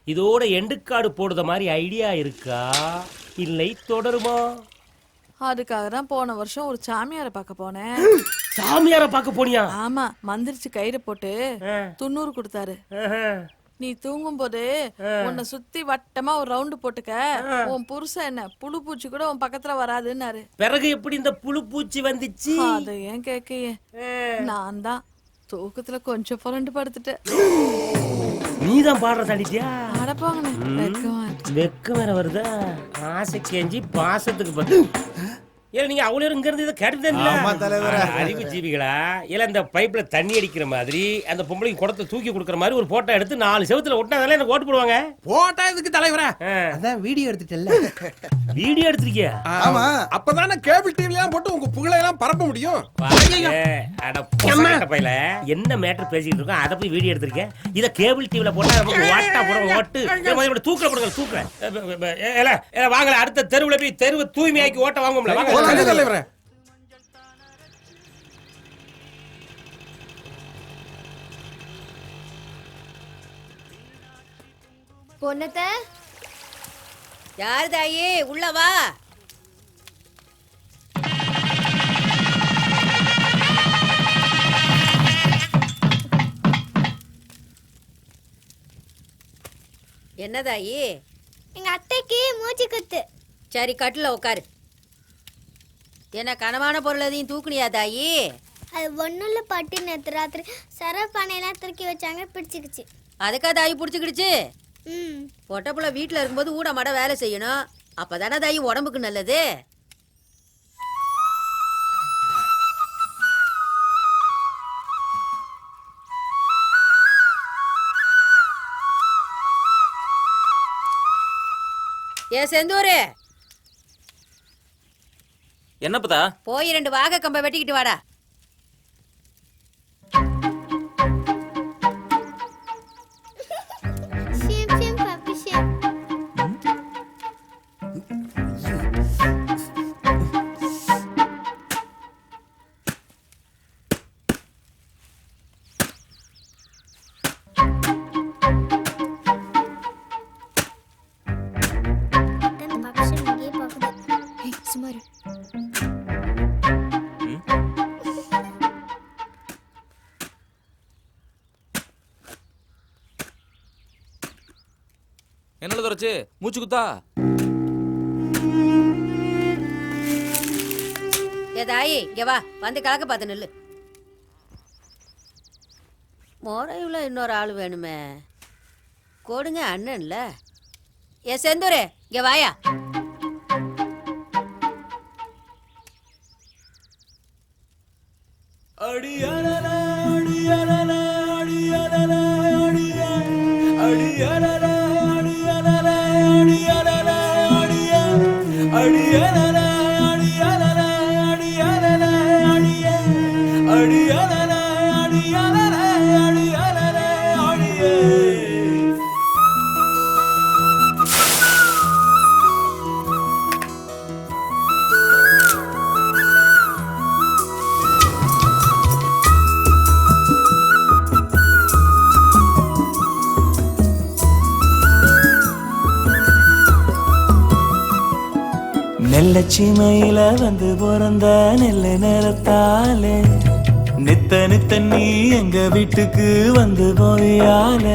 இதோட எண்டு கார்டு போடுற மாதிரி ஐடியா இருக்கா, இல்லை தொடருமா? அதுக்காக தான் போன வருஷம் ஒரு சாமியாரை பார்க்க போனேன். சாமியார பார்க்க போனியா? ஆமா, மந்திரிச்சு கயிறு போட்டு 90 கொடுத்தாரு. நீ தூங்கும் போது உன்னை சுத்தி வட்டமா ஒரு ரவுண்டு போட்டுக்க, உன் புருஷன் என்ன புழு பூச்சி கூட உன் பக்கத்துல வராதுன்னாரு. பிறகு எப்படி இந்த புழு பூச்சி வந்துச்சு? அது ஏன் கேக்கையே, நான் தான் தூக்கத்துல கொஞ்சம் புரண்டு படுத்துட்டேன். நீதான் பாடுற தடிச்சியா? அடப்பாங்கண்ணே, வெக்கம் வேற வருதா? ஆசை கேஞ்சி பாசத்துக்கு பத்து. ஏல நீங்க அவ்வளவு இங்க இருந்து இதை கேட்டுதான் அறிவு ஜீவிகளா? ஏல இந்த பைப்ல தண்ணி அடிக்கிற மாதிரி அந்த பொம்பளைக்கு குடத்தை தூக்கி கொடுக்கற மாதிரி ஒரு போட்டோ எடுத்து 4 செவத்துல ஒட்டினாதானே எனக்கு ஓட்டு போடுவாங்க. போட்டா இதுக்கு தலைவரா? அதான் வீடியோ எடுத்துட்டல. வீடியோ எடுத்துருக்கியா? ஆமா, அப்பதானே கேபிள் டிவிலாம் போட்டு உங்க புகழை எல்லாம் பரப்ப முடியும். அட பொசக்கட்ட பையல, என்ன மேட்டர் பேசிட்டு இருக்கோம் அத போய் வீடியோ எடுத்துருக்கேன். இத கேபிள் டிவில போட்டா நமக்கு வாட்டா போடுங்க. ஓட்டு முதல்ல தூக்கல போடுங்க, தூக்கல. ஏல வாங்கல, அடுத்த தெருவுல போய் தெருவை தூய்மையாக்கி ஓட்ட வாங்கும்ல. வாங்க தலைவரே. பொன்னத்த யாரு தாயி, உள்ள வா. என்ன தாயி? எங்க அத்தைக்கு மூச்சு குத்து. சரி, கட்டுல உட்காரு. என்ன கனமான பொருள் எதையும் தூக்குனியா தாயி? அது ஒண்ணுல பட்டி நேத்து ராத்திரி சரப்பானையெல்லாம் தூக்கி வச்சாங்க, பிடிச்சிக்கிச்சு. அதுக்கா தாயி பிடிச்சிக்கிடுச்சு? பொட்டப்புள்ள வீட்டுல இருக்கும்போது ஊட மாட வேலை செய்யணும், அப்பதானே தாயி உடம்புக்கு நல்லது. ஏ செந்தூரு, என்னப்பதா? போய் 2 வாகை கம்ப வெட்டிக்கிட்டு வாடா. சுமாரு என்னல தரச்சு மூச்சு குத்தா? ஏ தாயி, இங்க வா, வந்து கலக்க பார்த்து நில்லு. மோரையுள்ள இன்னொரு ஆள் வேணுமே, கொடுங்க அண்ணன்ல. ஏ செந்தூரு, இங்க வாயா. நெல்லச்சிமையில வந்து பிறந்த நெல்ல நேரத்தாலே நித்த நித்த நீ எங்க வீட்டுக்கு வந்து போயால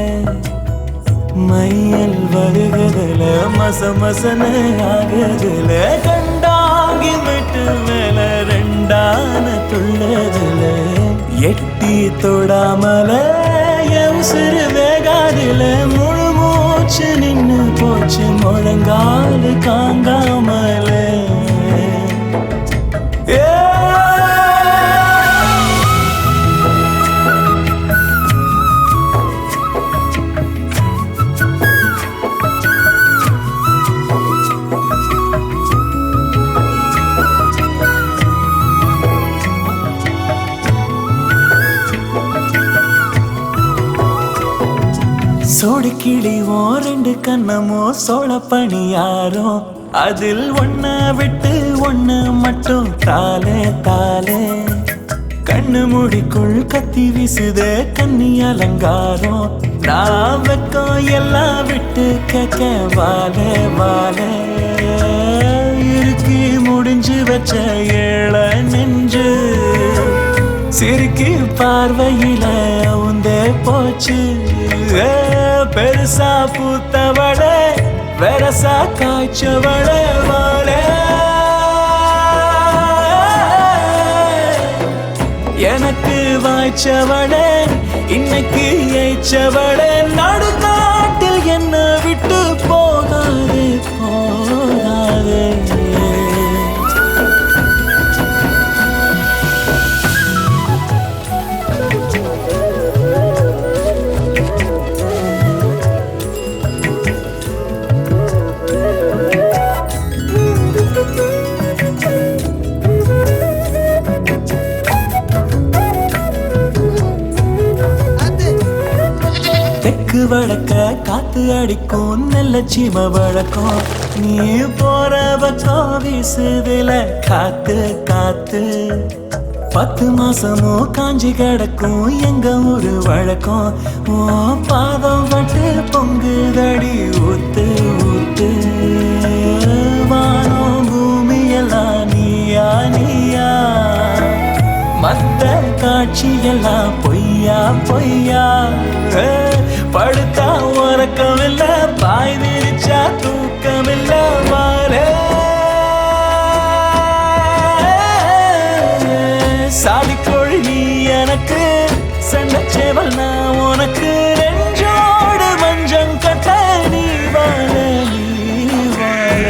மையல் வருகிறதுல மச மசன ஆகுதுல கண்டாங்கி விட்டு மேல 2ஆன துள்ளதுல எட்டி தொடாமல எம் சிறு வேகாதில முழு மூச்சு நின்னு போச்சு முழங்கால் காங்காமல. சோடி கிளிவோ 2 கண்ணமோ சோழ பணியாரோ அதில் ஒன்ன விட்டு ஒன்னு மட்டும் தாலே தாலே கண்ணு முடிக்குள் கத்தி வீசுதே கன்னி அலங்காரம் நான் வெக்கம் எல்லாம் விட்டு கேட்க வாலே வாலே இருக்கு உருக்கி முடிஞ்சு வச்ச ஏழ நெஞ்சு சிரிக்கி பார்வையில உந்தே போச்சு. பெருசா பூத்தவள வெரசா காய்ச்சவள வாழே எனக்கு வாய்ச்சவளே இன்னைக்கு ஏய்ச்சவளே நடுக்காட்டில் என்ன விட்டு போகாதே போகாதே. தெற்கு வழக்க காத்து அடிக்கும் நல்ல சீம வழக்கம். நீ போற பக்கம் வீசுதுல காத்து காத்து. 10 மாசமும் காஞ்சி கிடக்கும் எங்க ஊரு வழக்கம். ஓ பாதம் பட்டு பொங்குதடி ஊத்து ஊத்து. வானம் பூமி எல்லாம் நீயா நீயா. மத்த காட்சியெல்லாம் பொய்யா பொய்யா. படுத்தா உறக்கமில்ல பாய் விரிச்சா தூக்கமில்ல மாறே. சாதிக்கொழி நீ எனக்கு சண்டச்சேவல் நான் உனக்கு. நெஞ்சோடு மஞ்சம் கட்ட நீ வாழ நீ வாழ.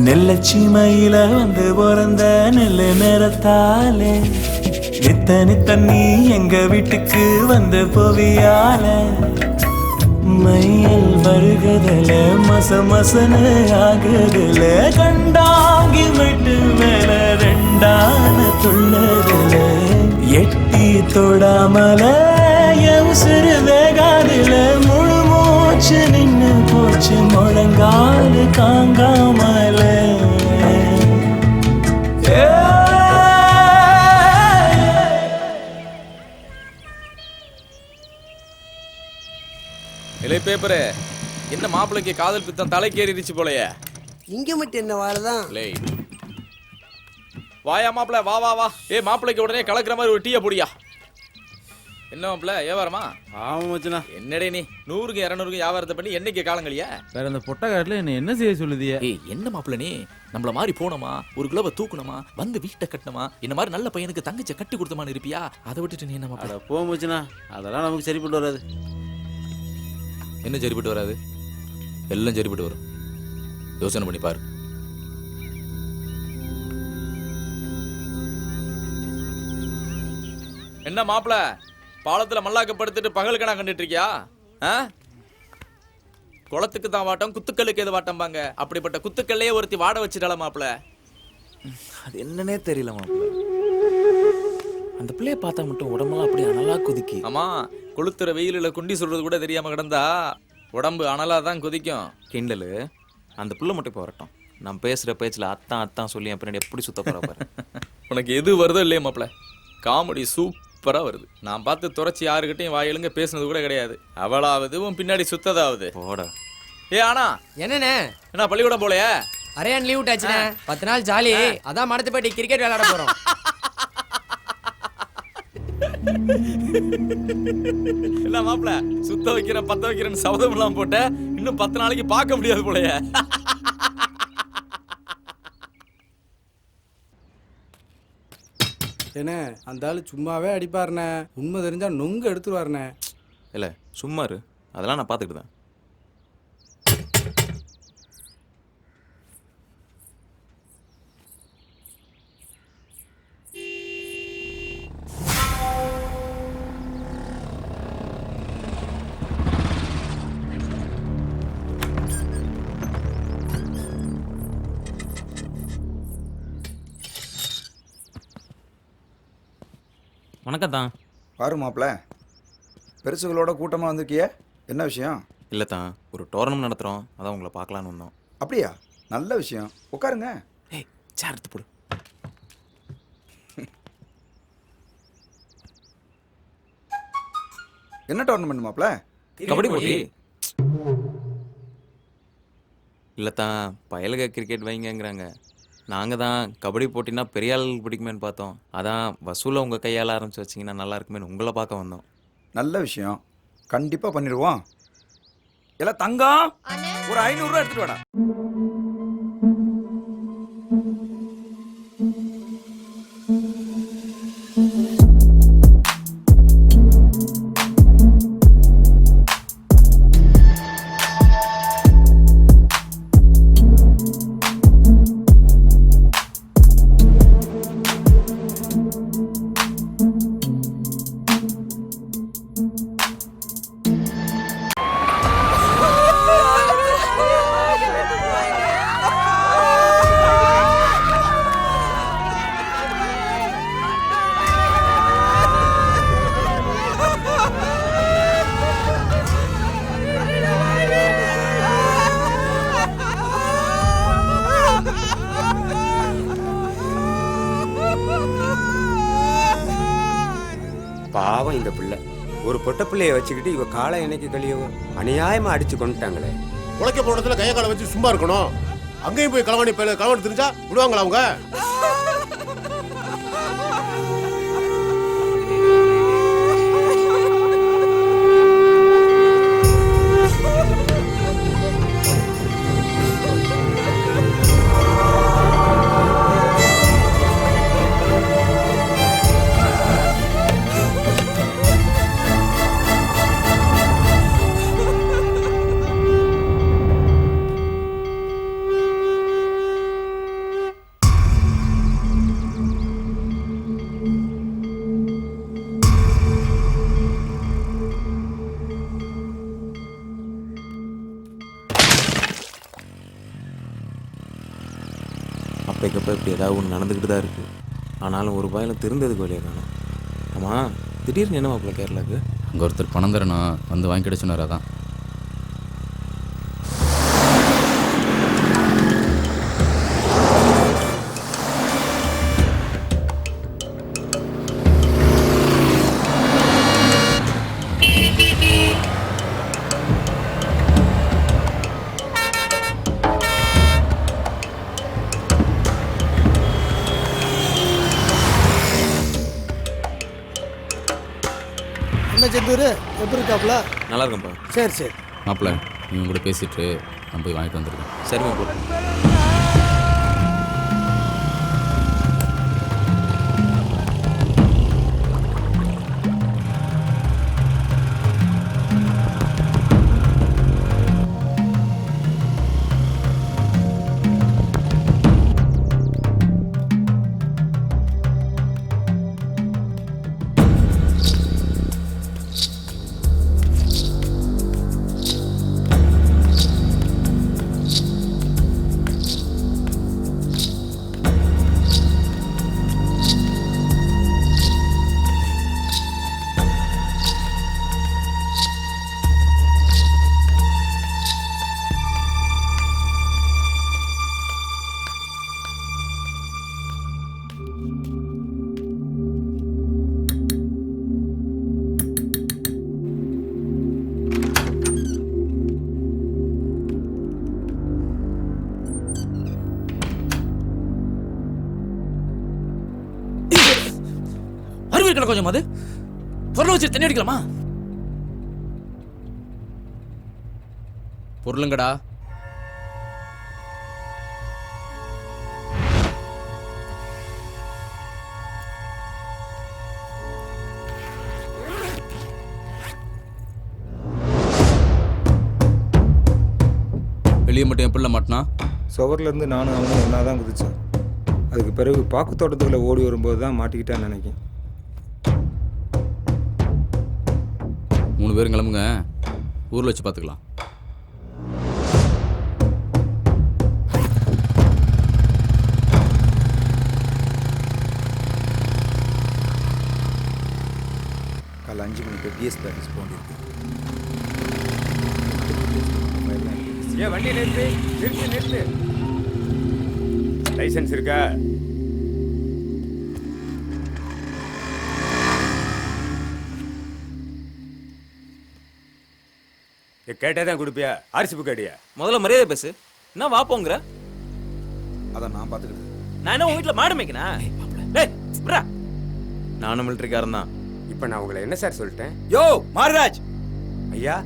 நெல்லச்சிமையில வந்து பிறந்த நெல்லு நிறத்தாலே. நித்த நித்த நீ எங்க வீட்டுக்கு வந்து போவியால. மையல் வருகதல மச மசனு ஆகுதுல. கண்டாங்கி விட்டு மேல ரெண்டான துள்ளதுல. எட்டி தொடாமல எவுசுறு வேகாதுல. முழு மூச்சு நின்னு போச்சு முழங்காலு காங்காமல. இலை பேப்பரு என்ன மாப்பிள்ளைக்கு காதல் பித்தம் தலைக்கேறிடுச்சு போலயே. இங்க மட்டும் என்ன வாழதான்? வாயா மாப்பிள்ள வா வா வா. மாப்பிள்ளைக்கு உடனே கலக்கிற மாதிரி ஒரு டீயை பொடியா. என்ன மாப்பிள்ள வியாபாரமா? ஆமா மச்சனா. என்னடே நீ 100க்கு 200க்கு வியாபாரத்தை பண்ணி என்னைக்கு காலங்களையா? வேற அந்த பொட்டக்காட்டுல என்ன செய்ய சொல்லுதியா? என்ன மாப்பிள்ள நீ நம்மள மாதிரி போனோமா, ஒரு கிலோவை தூக்கணுமா, வந்து வீட்டை கட்டணுமா, இந்த மாதிரி நல்ல பையனுக்கு தங்கச்ச கட்டி கொடுத்தமான்னு இருப்பியா? அதை விட்டுட்டு நீ என்ன மாப்பிள்ள? போ மச்சனா, அதெல்லாம் நமக்கு சரிப்பட்டு வராது. என்ன சரிப்பட்டு வராது? எல்லாம் சரிப்பட்டு வரும். யோசனை பண்ணி பாரு. என்ன மாப்பிள பாலத்துல மல்லாக்கப்படுத்திட்டு பகல் கணா கண்டுட்டு இருக்கியா? குளத்துக்கு தான் வாட்டம், குத்துக்கல்லுக்கு எது வாட்டம் பாங்க. அப்படிப்பட்ட குத்துக்கல்லையே ஒருத்தி வாட வச்சுட்டால மாப்பிள. அது என்னன்னே தெரியல மாப்பிள்ள. அந்த பிள்ளைய பார்த்தா மட்டும் உடம்பெல்லாம் அப்படியே அனலா கொதிக்கி. ஆமா, கொளுத்துற வெயிலில் குண்டி சொல்றது கூட தெரியாம கிடந்தா உடம்பு அனலா தான் கொதிக்கும். கிண்டலு. அந்த புள்ள மட்டும் இப்போ வரட்டும். நான் பேசுற பேச்சுல அத்தான் அத்தான் சொல்லி என் பின்னாடி எப்படி சுத்த போற பாரு. உனக்கு எது வருதோ இல்லையே மாப்பிள, காமெடி சூப்பரா வருது. நான் பார்த்து துறைச்சி யாருக்கிட்டையும் வாயிலுங்க பேசுனது கூட கிடையாது. அவளாவது உன் பின்னாடி சுத்ததாவது. போட. ஆனா என்னண்ணே என்ன பள்ளிக்கூடம் போலையே? அரையான் லீவ் விட்டாச்சுண்ணே. 10 நாள் ஜாலி. அதான் மடத்து போயிட்டு கிரிக்கெட் விளையாட போறோம். என்ன மாப்பிள சுத்த வைக்கிறேன் பத்த வைக்கிறேன்னு சபதம் எல்லாம் போட்ட, இன்னும் 10 நாளைக்கு பார்க்க முடியாது போலையே. என்ன அந்த ஆளு சும்மாவே அடிப்பாருண்ணே. உண்மை தெரிஞ்சா நொங்கு எடுத்துருவாருண்ணே. இல்லை சும்மா இரு, அதெல்லாம் நான் பார்த்துக்கிட்டு தான். வணக்கம் தான். பாரு மாப்பிள்ள, பெருசுகளோட கூட்டமாக வந்திருக்கிய, என்ன விஷயம்? இல்லை தான், ஒரு டோர்னமெண்ட் நடத்துகிறோம், அதான் உங்களை பார்க்கலான்னு வந்தோம். அப்படியா? நல்ல விஷயம், உட்காருங்க. ஏய், சேர் எடுத்து போடு. என்ன டோர்னமெண்ட் மாப்ள? கபடி போட்டி. இல்லை தான், பயலுக கிரிக்கெட் வைங்கங்கிறாங்க. நாங்கள் தான் கபடி போட்டினா பெரிய ஆள் பிடிக்குமேன்னு பார்த்தோம். அதான் வசூலை உங்கள் கையால் ஆரம்பித்து வச்சிங்கன்னா நல்லா இருக்குமேன்னு உங்களை பார்க்க வந்தோம். நல்ல விஷயம், கண்டிப்பாக பண்ணிடுவோம். எல்லாம் தங்கம், ஒரு 500 ரூபா எடுத்துட்டு வாடா. பாவம் இந்த பிள்ளை, ஒரு பொட்ட பிள்ளைய வச்சுக்கிட்டு இவ காலை என்னைக்கு கழியவோ அநியாயமா அடிச்சு கொண்டுட்டாங்களே. உழைக்க போனதுல கையை காலை வச்சு சும்மா இருக்கணும். அங்கேயும் போய் களவாணி தெரிஞ்சா விடுவாங்களா அவங்க? அப்பைக்கப்போ இப்படி ஏதாவது ஒன்று நடந்துக்கிட்டு தான் இருக்குது. ஆனாலும் ஒரு பாயில் திருந்ததுக்கு வழியாக காணும். ஆமாம், திடீர்னு என்ன மாப்பிள்ள கேரளாவுக்கு? அங்கே ஒருத்தர் பணம் தரணும், வந்து வாங்கிக்கிட சொன்னார். அதான் என்ன செந்தூர், எப்படி இருக்காப்ல? நல்லா இருக்கும்ப்பா. சரி சரி மாப்பிள்ள, இவங்க கூட பேசிட்டு நான் போய் வாங்கிட்டு வந்துருக்கேன். சரி மாப்பிள்ள. கொஞ்சம் அது பொருளை வச்சு தண்ணி அடிக்கலாமா? பொருளுங்கடா. வெளியே மட்டும் என் பிள்ளை மாட்டினா? சுவர்லேருந்து நானும் அவனும் ஒன்றா தான் குதிச்சோம். அதுக்கு பிறகு பாக்கு தோட்டத்துக்குள்ளே ஓடி வரும்போது தான் மாட்டிக்கிட்டான்னு நினைக்கிறேன். 3 பேரும் கிளம்புங்க, ஊரில் வச்சு பார்த்துக்கலாம். காலைல 5 மணிக்கு டிஎஸ் பேக்கேஜ் போண்டிருக்கு. ஏன் வண்டி நிறுத்து. லைசன்ஸ் இருக்கா? கேட்டே தான் கொடுப்பியா? ஆர்சி புக் அடியா? முதல்ல மரியாதை பேசு. என்ன வா போங்கிற? அதை நான் பார்த்துக்கிட்டேன். நான் என்ன உங்க வீட்டில் மாடு மேய்க்கணும்? டேய் விட்றா. நானும் மிலிட்டரிக்காரன் தான். இப்போ நான் உங்களை என்ன சார் சொல்லிட்டேன்? யோ மாரராஜ் ஐயா,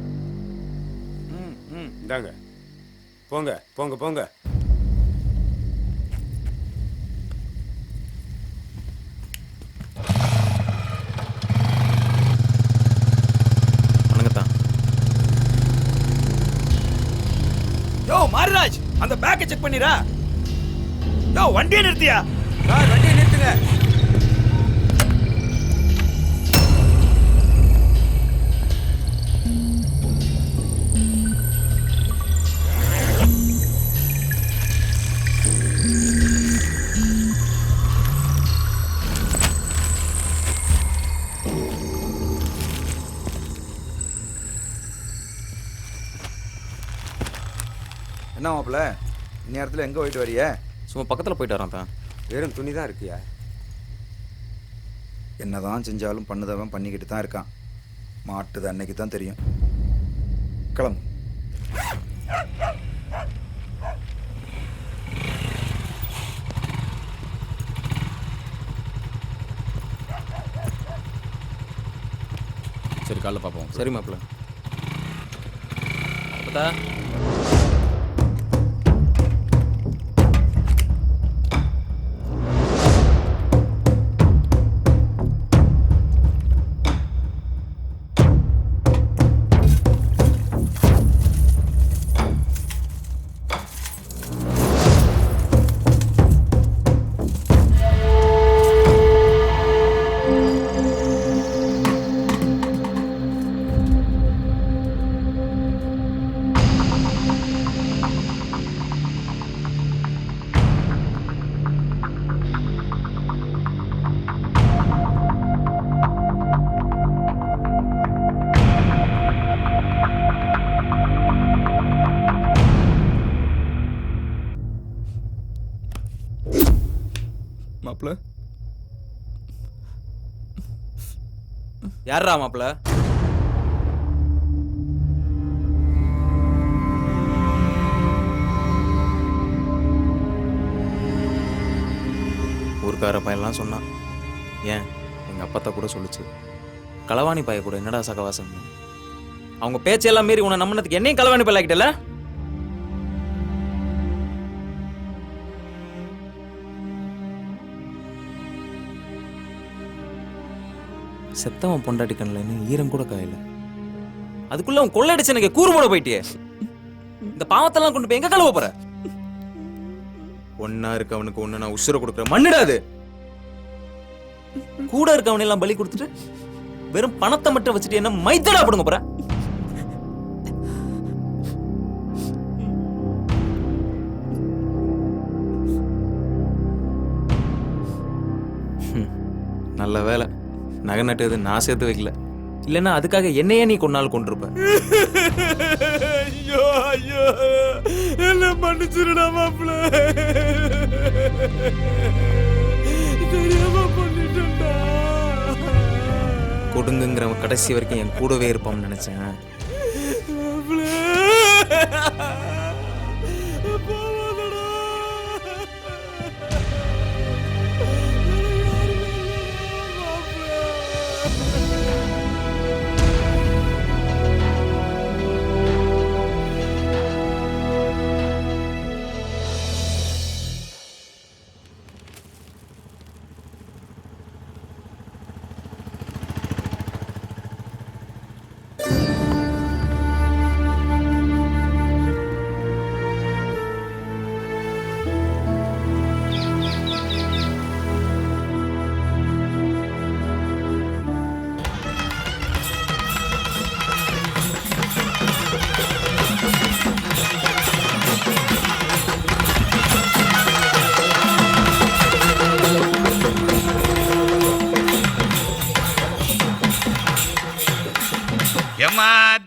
இந்தாங்க, போங்க போங்க போங்க. வணக்கத்தான். யோ மாரிராஜ், அந்த பேக்கை செக் பண்ணிரா. யோ வண்டியை நிறுத்தியா? சார் வண்டியை நிறுத்துங்க. என்ன மாப்பிள்ள, இந்நேரத்தில் எங்கே போயிட்டு வரிய? சும்மா பக்கத்தில் போயிட்டு வரான் தான். வெறும் துணி தான் இருக்கியா? என்னதான் செஞ்சாலும் பண்ணுதவன் பண்ணிக்கிட்டு தான் இருக்கான். மாட்டுது அன்னைக்கு தான் தெரியும். கிளம்பு. சரி காலைல பார்ப்போம். சரி மாப்பிள்ள. அப்பதா மாப்பிள்ள யாரா மாப்பிள்ள? ஊருக்கார பையன்லாம் சொன்னான். ஏன் எங்கள் அப்பத்தா கூட சொல்லுச்சு, களவாணி பைய கூட என்னடா சகவாசம். அவங்க பேச்செல்லாம் மீறி உன்னை நம்பினதுக்கு என்னையும் களவாணி பையலாக்கிட்டல. செத்தவன் பொண்டாட்டி கண்ணலன்னு ஈரம் கூட காயல. அதுக்குள்ள அவன் கொள்ளையடிச்சு எனக்கு கூறு போட போயிட்டியே. இந்த பாவத்தெல்லாம் கொண்டு போய் எங்க கழுவ போற? ஒன்னா இருக்கவனுக்கு ஒண்ணு நான் உசுர கொடுக்குற மண்ணிடாது. கூட இருக்கவனை எல்லாம் பலி கொடுத்துட்டு வெறும் பணத்தை மட்டும் வச்சுட்டு என்ன மைத்தடா போடுங்க போற? நல்ல வேலை நகை நட்டது நான் சேர்த்து வைக்கல. இல்லைன்னா அதுக்காக என்னையே நீ கொண்டால் கொண்டிருப்ப. ஐயோ ஐயோ, என்ன மன்னிச்சிருடா மாப்பிள்ள, தெரியாம பண்ணிட்டேன்டா. கொடுங்குங்கிறவன் கடைசி வரைக்கும் என் கூடவே இருப்பான்னு நினைச்சேன்.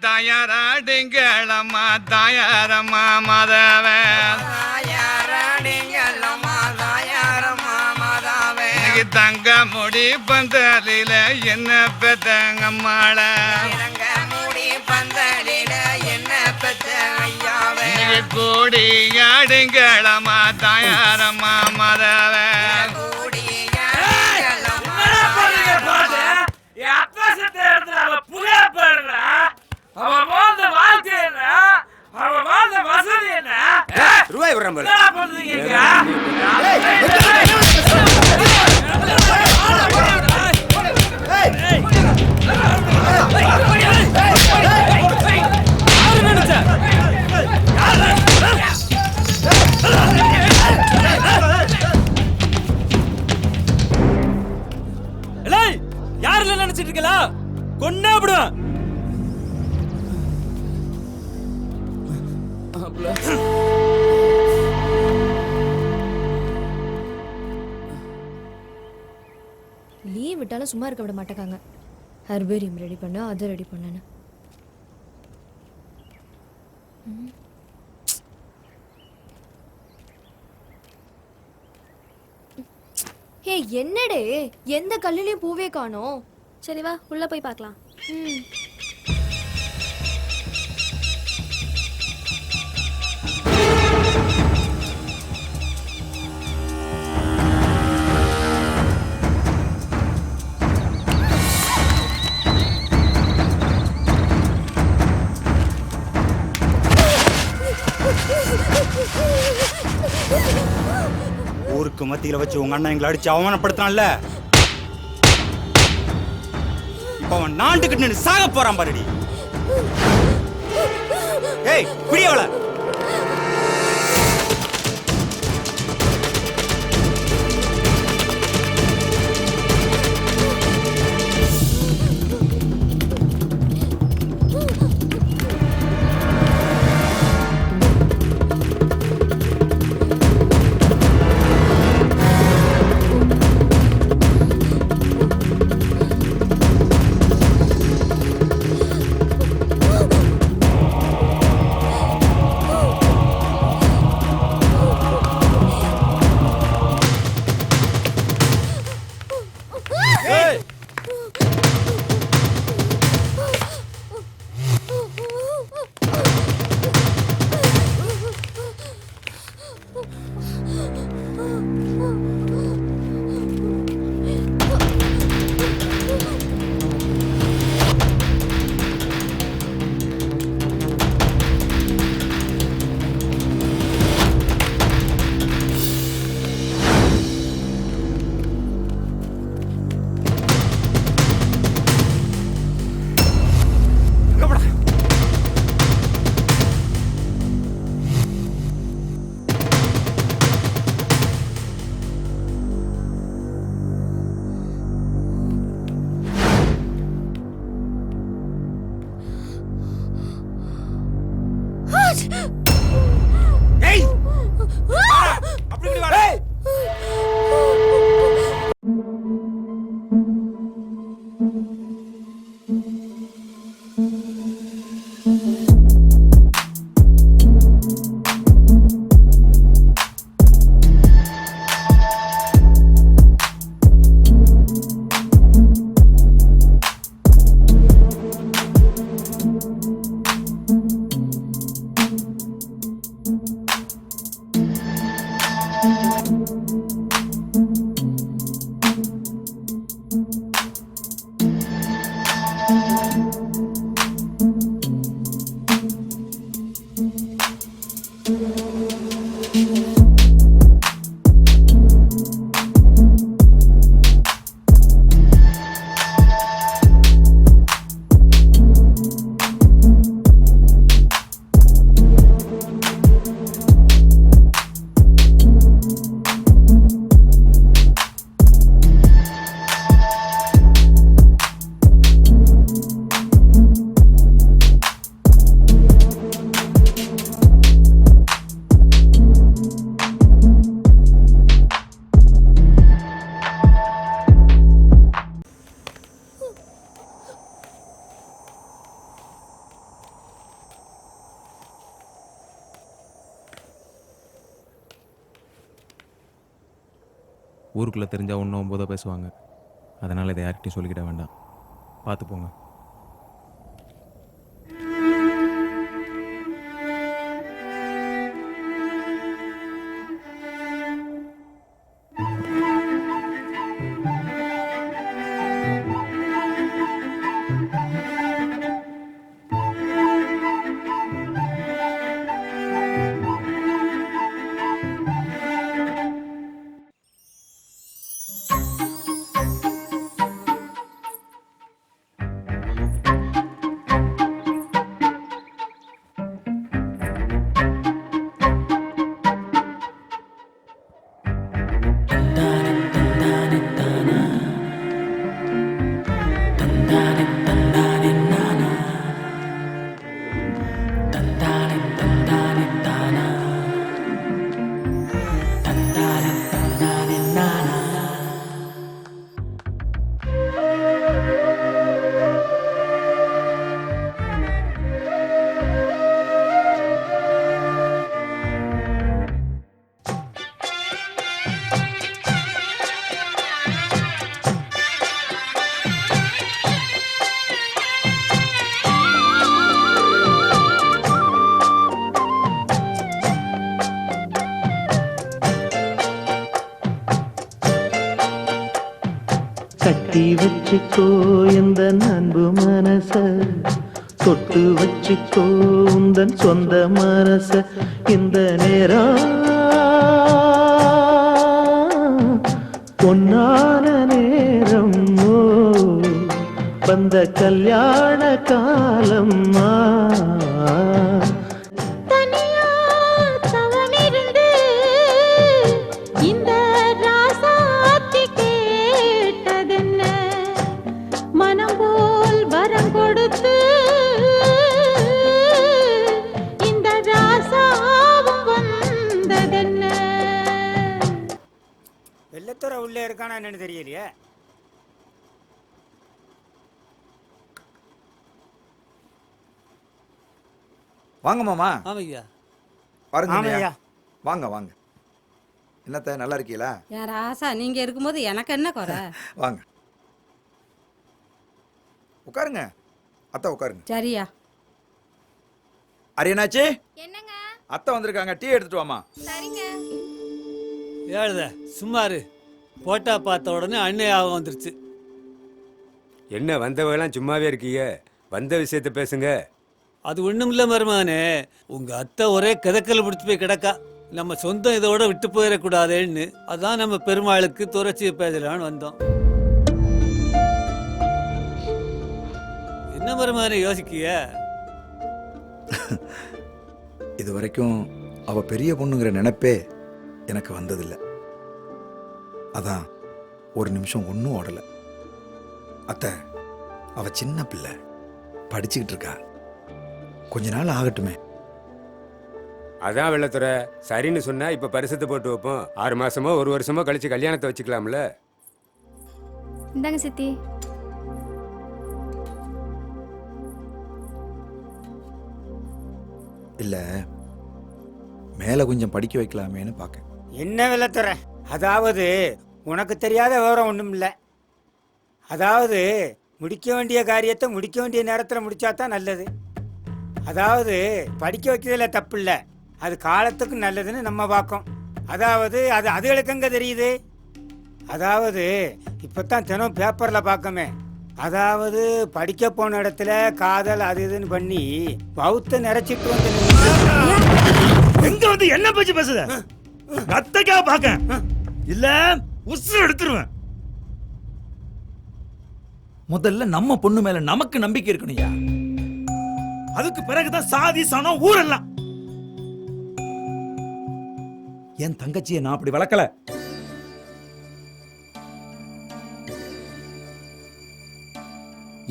தாயாராடுங்களம்மா தாயாரம்மா மாதாவே தங்க முடி பந்தலில என்ன பெத்தங்கம்மாள கூடி ஆடுங்களம்மா தாயாரம்மா மாதாவே ரூபாய் விடுறேன் போல. யாருல நினைச்சிட்டு இருக்கா கொண்டே விடுவேன். லீவ் விட்டாலும் சும்மா இருக்க விட மாட்டேங்காங்க. ஹெர்பேரியம் ரெடி பண்ண, அதை ரெடி பண்ணு. ஹே, என்னடே எந்த கல்லுலயும் பூவே காணோம். சரி வா உள்ள போய் பார்க்கலாம். ஊருக்கு மத்தியில வச்சு உங்க அண்ணன் எங்களை அடிச்சு அவமானப்படுத்தான்ல, இப்ப அவன் நாட்டுக்கிட்டு நின்று சாக போறான் பாருடி. ஏய் பிடியவள ஊருக்குள்ளே தெரிஞ்சால் ஒன்றும் போதை பேசுவாங்க. அதனால் இதை யார்கிட்டையும் சொல்லிக்கிட வேண்டாம். பார்த்து போங்க. கட்டி வச்சுக்கோ இந்த அன்பு மனச, தொட்டு வச்சுக்கோ உந்தன் சொந்த மனச. இந்த நேரம் பொன்னான நேரம், வந்த கல்யாண காலம்மா. வெள்ளத்துறை உள்ளே இருக்கானா என்னன்னு தெரியலையே. வாங்க மாமா. ஆமையா. பாருங்க ஆமையா. ஐயா. வாங்க வாங்க. என்னத்த நல்லா இருக்கீங்களா? என் ராசா நீங்க இருக்கும்போது எனக்கு என்ன குறை? வாங்க உட்காருங்க. அத்தை உட்காருங்க. சரியா. அரியனாச்சி, என்னங்க? அத்தை வந்திருக்காங்க, டீ எடுத்துட்டு வாமா. சரிங்க. ஏழுத சும்மாரு. போட்டா பார்த்த உடனே அன்னையாகவும் வந்துருச்சு. என்ன வந்தவங்களாம் சும்மாவே இருக்கீங்க? வந்த விஷயத்த பேசுங்க. அது ஒண்ணும் இல்ல மருமகனே, உங்க அத்தை ஒரே கிதக்கல் பிடிச்சி போய் கிடக்கா. நம்ம சொந்தம் இதோட விட்டு போயிடக்கூடாதுன்னு அதான் நம்ம பெருமாளுக்கு துறைச்சி பேசலான்னு வந்தோம். என்ன மருமகனே யோசிக்கிய? இது வரைக்கும் அவ பெரிய பொண்ணுங்கிற நினைப்பே எனக்கு வந்ததில்லை. அதான் ஒரு நிமிஷம் ஒன்றும் ஓடலை. அத்தை, அவ சின்ன பிள்ளை, படிச்சுக்கிட்டு இருக்கா. கொஞ்ச நாள் ஆகட்டுமே. அதான் வெள்ளத்துறை சரின்னு சொன்னா இப்ப பரிசத்தை போட்டு வைப்போம். 6 மாசமோ 1 வருஷமோ கழிச்சு கல்யாணத்தை வச்சுக்கலாம்ல. இந்தாங்க சித்தி. இல்ல மேல கொஞ்சம் படிக்க வைக்கலாமேன்னு பார்க்க. என்ன வெள்ளத்துறை, அதாவது உனக்கு தெரியாத விவரம் ஒன்றும் இல்லை. அதாவது முடிக்க வேண்டிய காரியத்தை முடிக்க வேண்டிய நேரத்தில் முடிச்சா தான் நல்லது. அதாவது படிக்க வைக்கிறதுல தப்பு இல்லை, அது காலத்துக்கு நல்லதுன்னு நம்ம பார்க்கோம். அதாவது அது அதுகளுக்கு எங்கே தெரியுது? அதாவது இப்போ தான் தினம் பேப்பரில் பார்க்கமே. அதாவது படிக்க போன இடத்துல காதல் அது இதுன்னு பண்ணி பௌத்த நிறைச்சிட்டு வந்து எங்க வந்து என்ன பேச்சு பேசுத? ரத்தக்கா பாக்க இல்ல உசுறு எடுத்துருவேன். முதல்ல நம்ம பொண்ணு மேல நமக்கு நம்பிக்கை இருக்கணும்யா. அதுக்கு பிறகுதான் சாதி சனம் ஊரெல்லாம். என் தங்கச்சியை நான் அப்படி வளர்க்கல.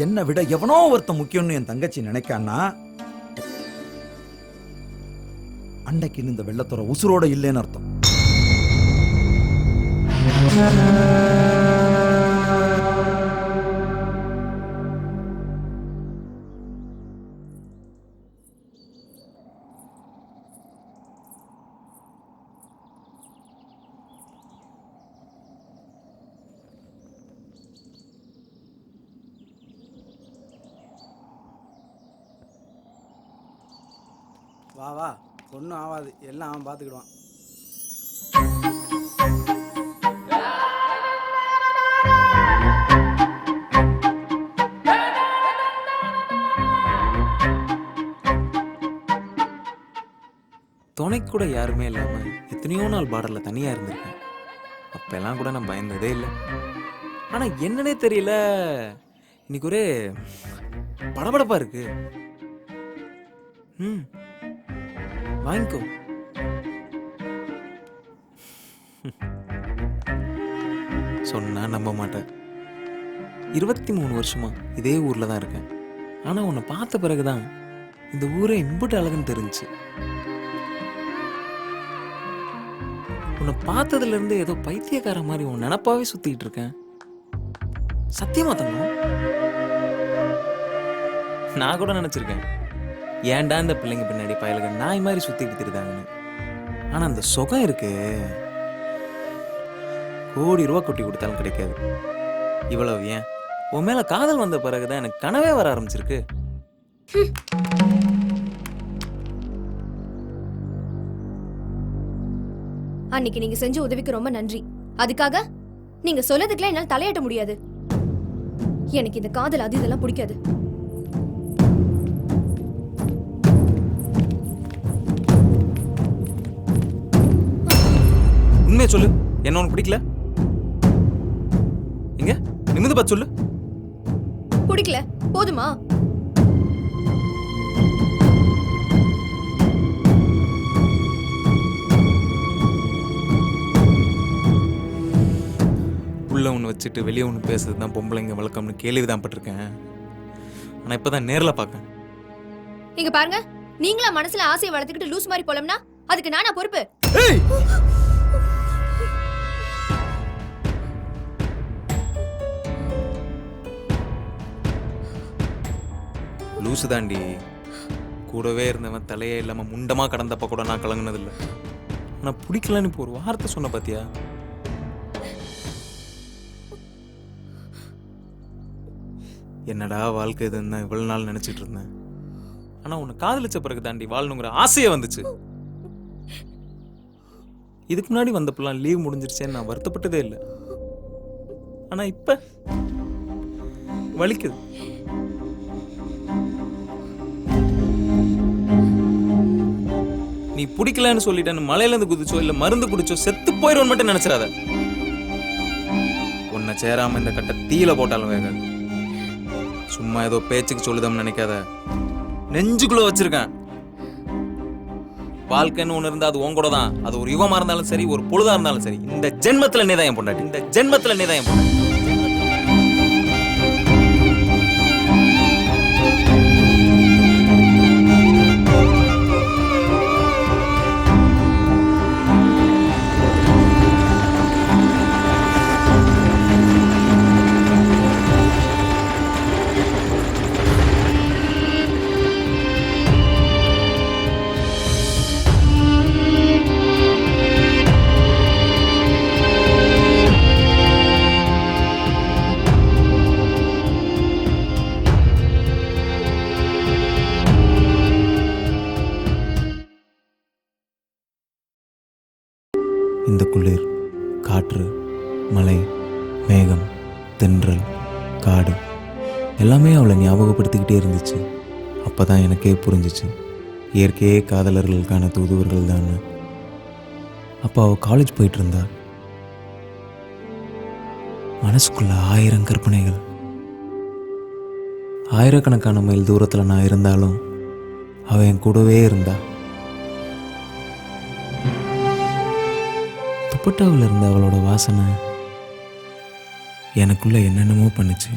என்னை விட எவனோ ஒருத்தன் முக்கியம்னு என் தங்கச்சி நினைக்கான்னா அன்னைக்கு இந்த வெள்ளத்துறை உசுரோட இல்லைன்னு அர்த்தம். வா வா, ஒன்றும் ஆகாது, எல்லாம் அவன் பார்த்துக்கிடுவான். துணைக்கு கூட யாருமே இல்லாமல் எத்தனையோ நாள் பார்டரில் தனியாக இருந்திருக்கேன். அப்போல்லாம் கூட நான் பயந்ததே இல்லை. ஆனால் என்னன்னே தெரியல, இன்னைக்கு ஒரே படபடப்பாக இருக்கு. வாங்கிக்கோ. சொன்னா நம்ப மாட்டேன். 23 வருஷமா இதே ஊரில் தான் இருக்கேன். ஆனால் உன்னை பார்த்த பிறகுதான் இந்த ஊரே இன்புட்டு அழகுன்னு தெரிஞ்சுச்சு. உன்னை பார்த்ததுலேருந்து ஏதோ பைத்தியக்கார மாதிரி உன் நினப்பாவே சுற்றிக்கிட்டு இருக்கேன். சத்தியமா தங்கம், நான் கூட நினச்சிருக்கேன் ஏன்டா இந்த பிள்ளைங்க பின்னாடி பயலுக நாய் மாதிரி சுற்றிட்டு தெரியுதாங்கன்னு. ஆனால் அந்த சுகம் இருக்கு, கோடி ரூபா கொட்டி கொடுத்தாலும் கிடைக்காது. இவ்வளவு ஏன் உன் மேலே காதல் வந்த பிறகுதான் எனக்கு கனவே வர ஆரம்பிச்சிருக்கு. அன்னைக்கு நீங்க செஞ்ச உதவிக்கு ரொம்ப நன்றி. அதுக்காக நீங்க சொல்லதுக்குலாம் என்னால தலையாட்ட முடியாது. எனக்கு இந்த காதல் அது இதெல்லாம் பிடிக்காது. உண்மையை சொல்லு, என்ன உனக்கு பிடிக்கல? எங்க நிமிந்து பார்த்து சொல்லு. பிடிக்கல போதுமா? உள்ள ஒன்று வச்சுட்டு வெளியே ஒன்று பேசுறது தான் பொம்பளைங்க வழக்கம்னு கேள்விதான் பட்டிருக்கேன். ஆனால் இப்போதான் நேரில் பார்க்கேன். இங்க பாருங்க, நீங்களா மனசுல ஆசையை வளர்த்துக்கிட்டு லூஸ் மாதிரி போலம்னா அதுக்கு நானா பொறுப்பு? லூசு தாண்டி. கூடவே இருந்தவன் தலையே இல்லாமல் முண்டமாக கடந்தப்ப கூட நான் கலங்கினதில்லை. ஆனால் பிடிக்கலன்னு இப்போ ஒரு வார்த்தை சொன்ன பார்த்தியா? என்னடா வாழ்க்கை இதுன்னு இவ்வளவு நாள் நினைச்சிட்டு இருந்தேன். ஆனா உன்னை காதலிச்ச பிறகு தாண்டி வாழணுங்கிற ஆசையே வந்துச்சு. இதுக்கு முன்னாடி வந்தப்பெல்லாம் லீவ் முடிஞ்சிருச்சேன்னு நான் வருத்தப்பட்டதே இல்லை. ஆனா இப்ப வலிக்குது. நீ பிடிக்கலன்னு சொல்லிட்டேன்னு மலையிலேருந்து குதிச்சோ இல்லை மருந்து குடிச்சோ செத்து போயிடுவோன்னு மட்டும் நினைச்சிடாத. உன்னை சேராம இந்த கட்டை தீயில போட்டாலும் வேகாது. சும்மா ஏதோ பேச்சுக்கு சொல்லுதம்னு நினைக்காத. நெஞ்சுக்குள்ள வச்சிருக்கேன். வாழ்க்கைன்னு ஒண்ணு இருந்தா அது உன் கூட தான். அது ஒரு யுகமா இருந்தாலும் சரி, ஒரு பொழுதா இருந்தாலும் சரி. இந்த ஜென்மத்துல நீதான் என் பொண்டாட்டி. இந்த ஜென்மத்துல நீதான் என் பொண்டாட்டி. இந்த குளிர், காற்று, மலை, மேகம், தென்றல், காடு எல்லாமே அவளை ஞாபகப்படுத்திக்கிட்டே இருந்துச்சு. அப்போ தான் எனக்கே புரிஞ்சிச்சு இயற்கையே காதலர்களுக்கான தூதுவர்கள் தான். அப்போ அவள் காலேஜ் போயிட்டு இருந்தா. மனசுக்குள்ள 1000 கற்பனைகள். ஆயிரக்கணக்கான மைல் தூரத்தில் நான் இருந்தாலும் அவள் என் கூடவே இருந்தா. துப்பட்டாவில் இருந்த அவளோட வாசனை எனக்குள்ள என்னென்னமோ பண்ணுச்சு.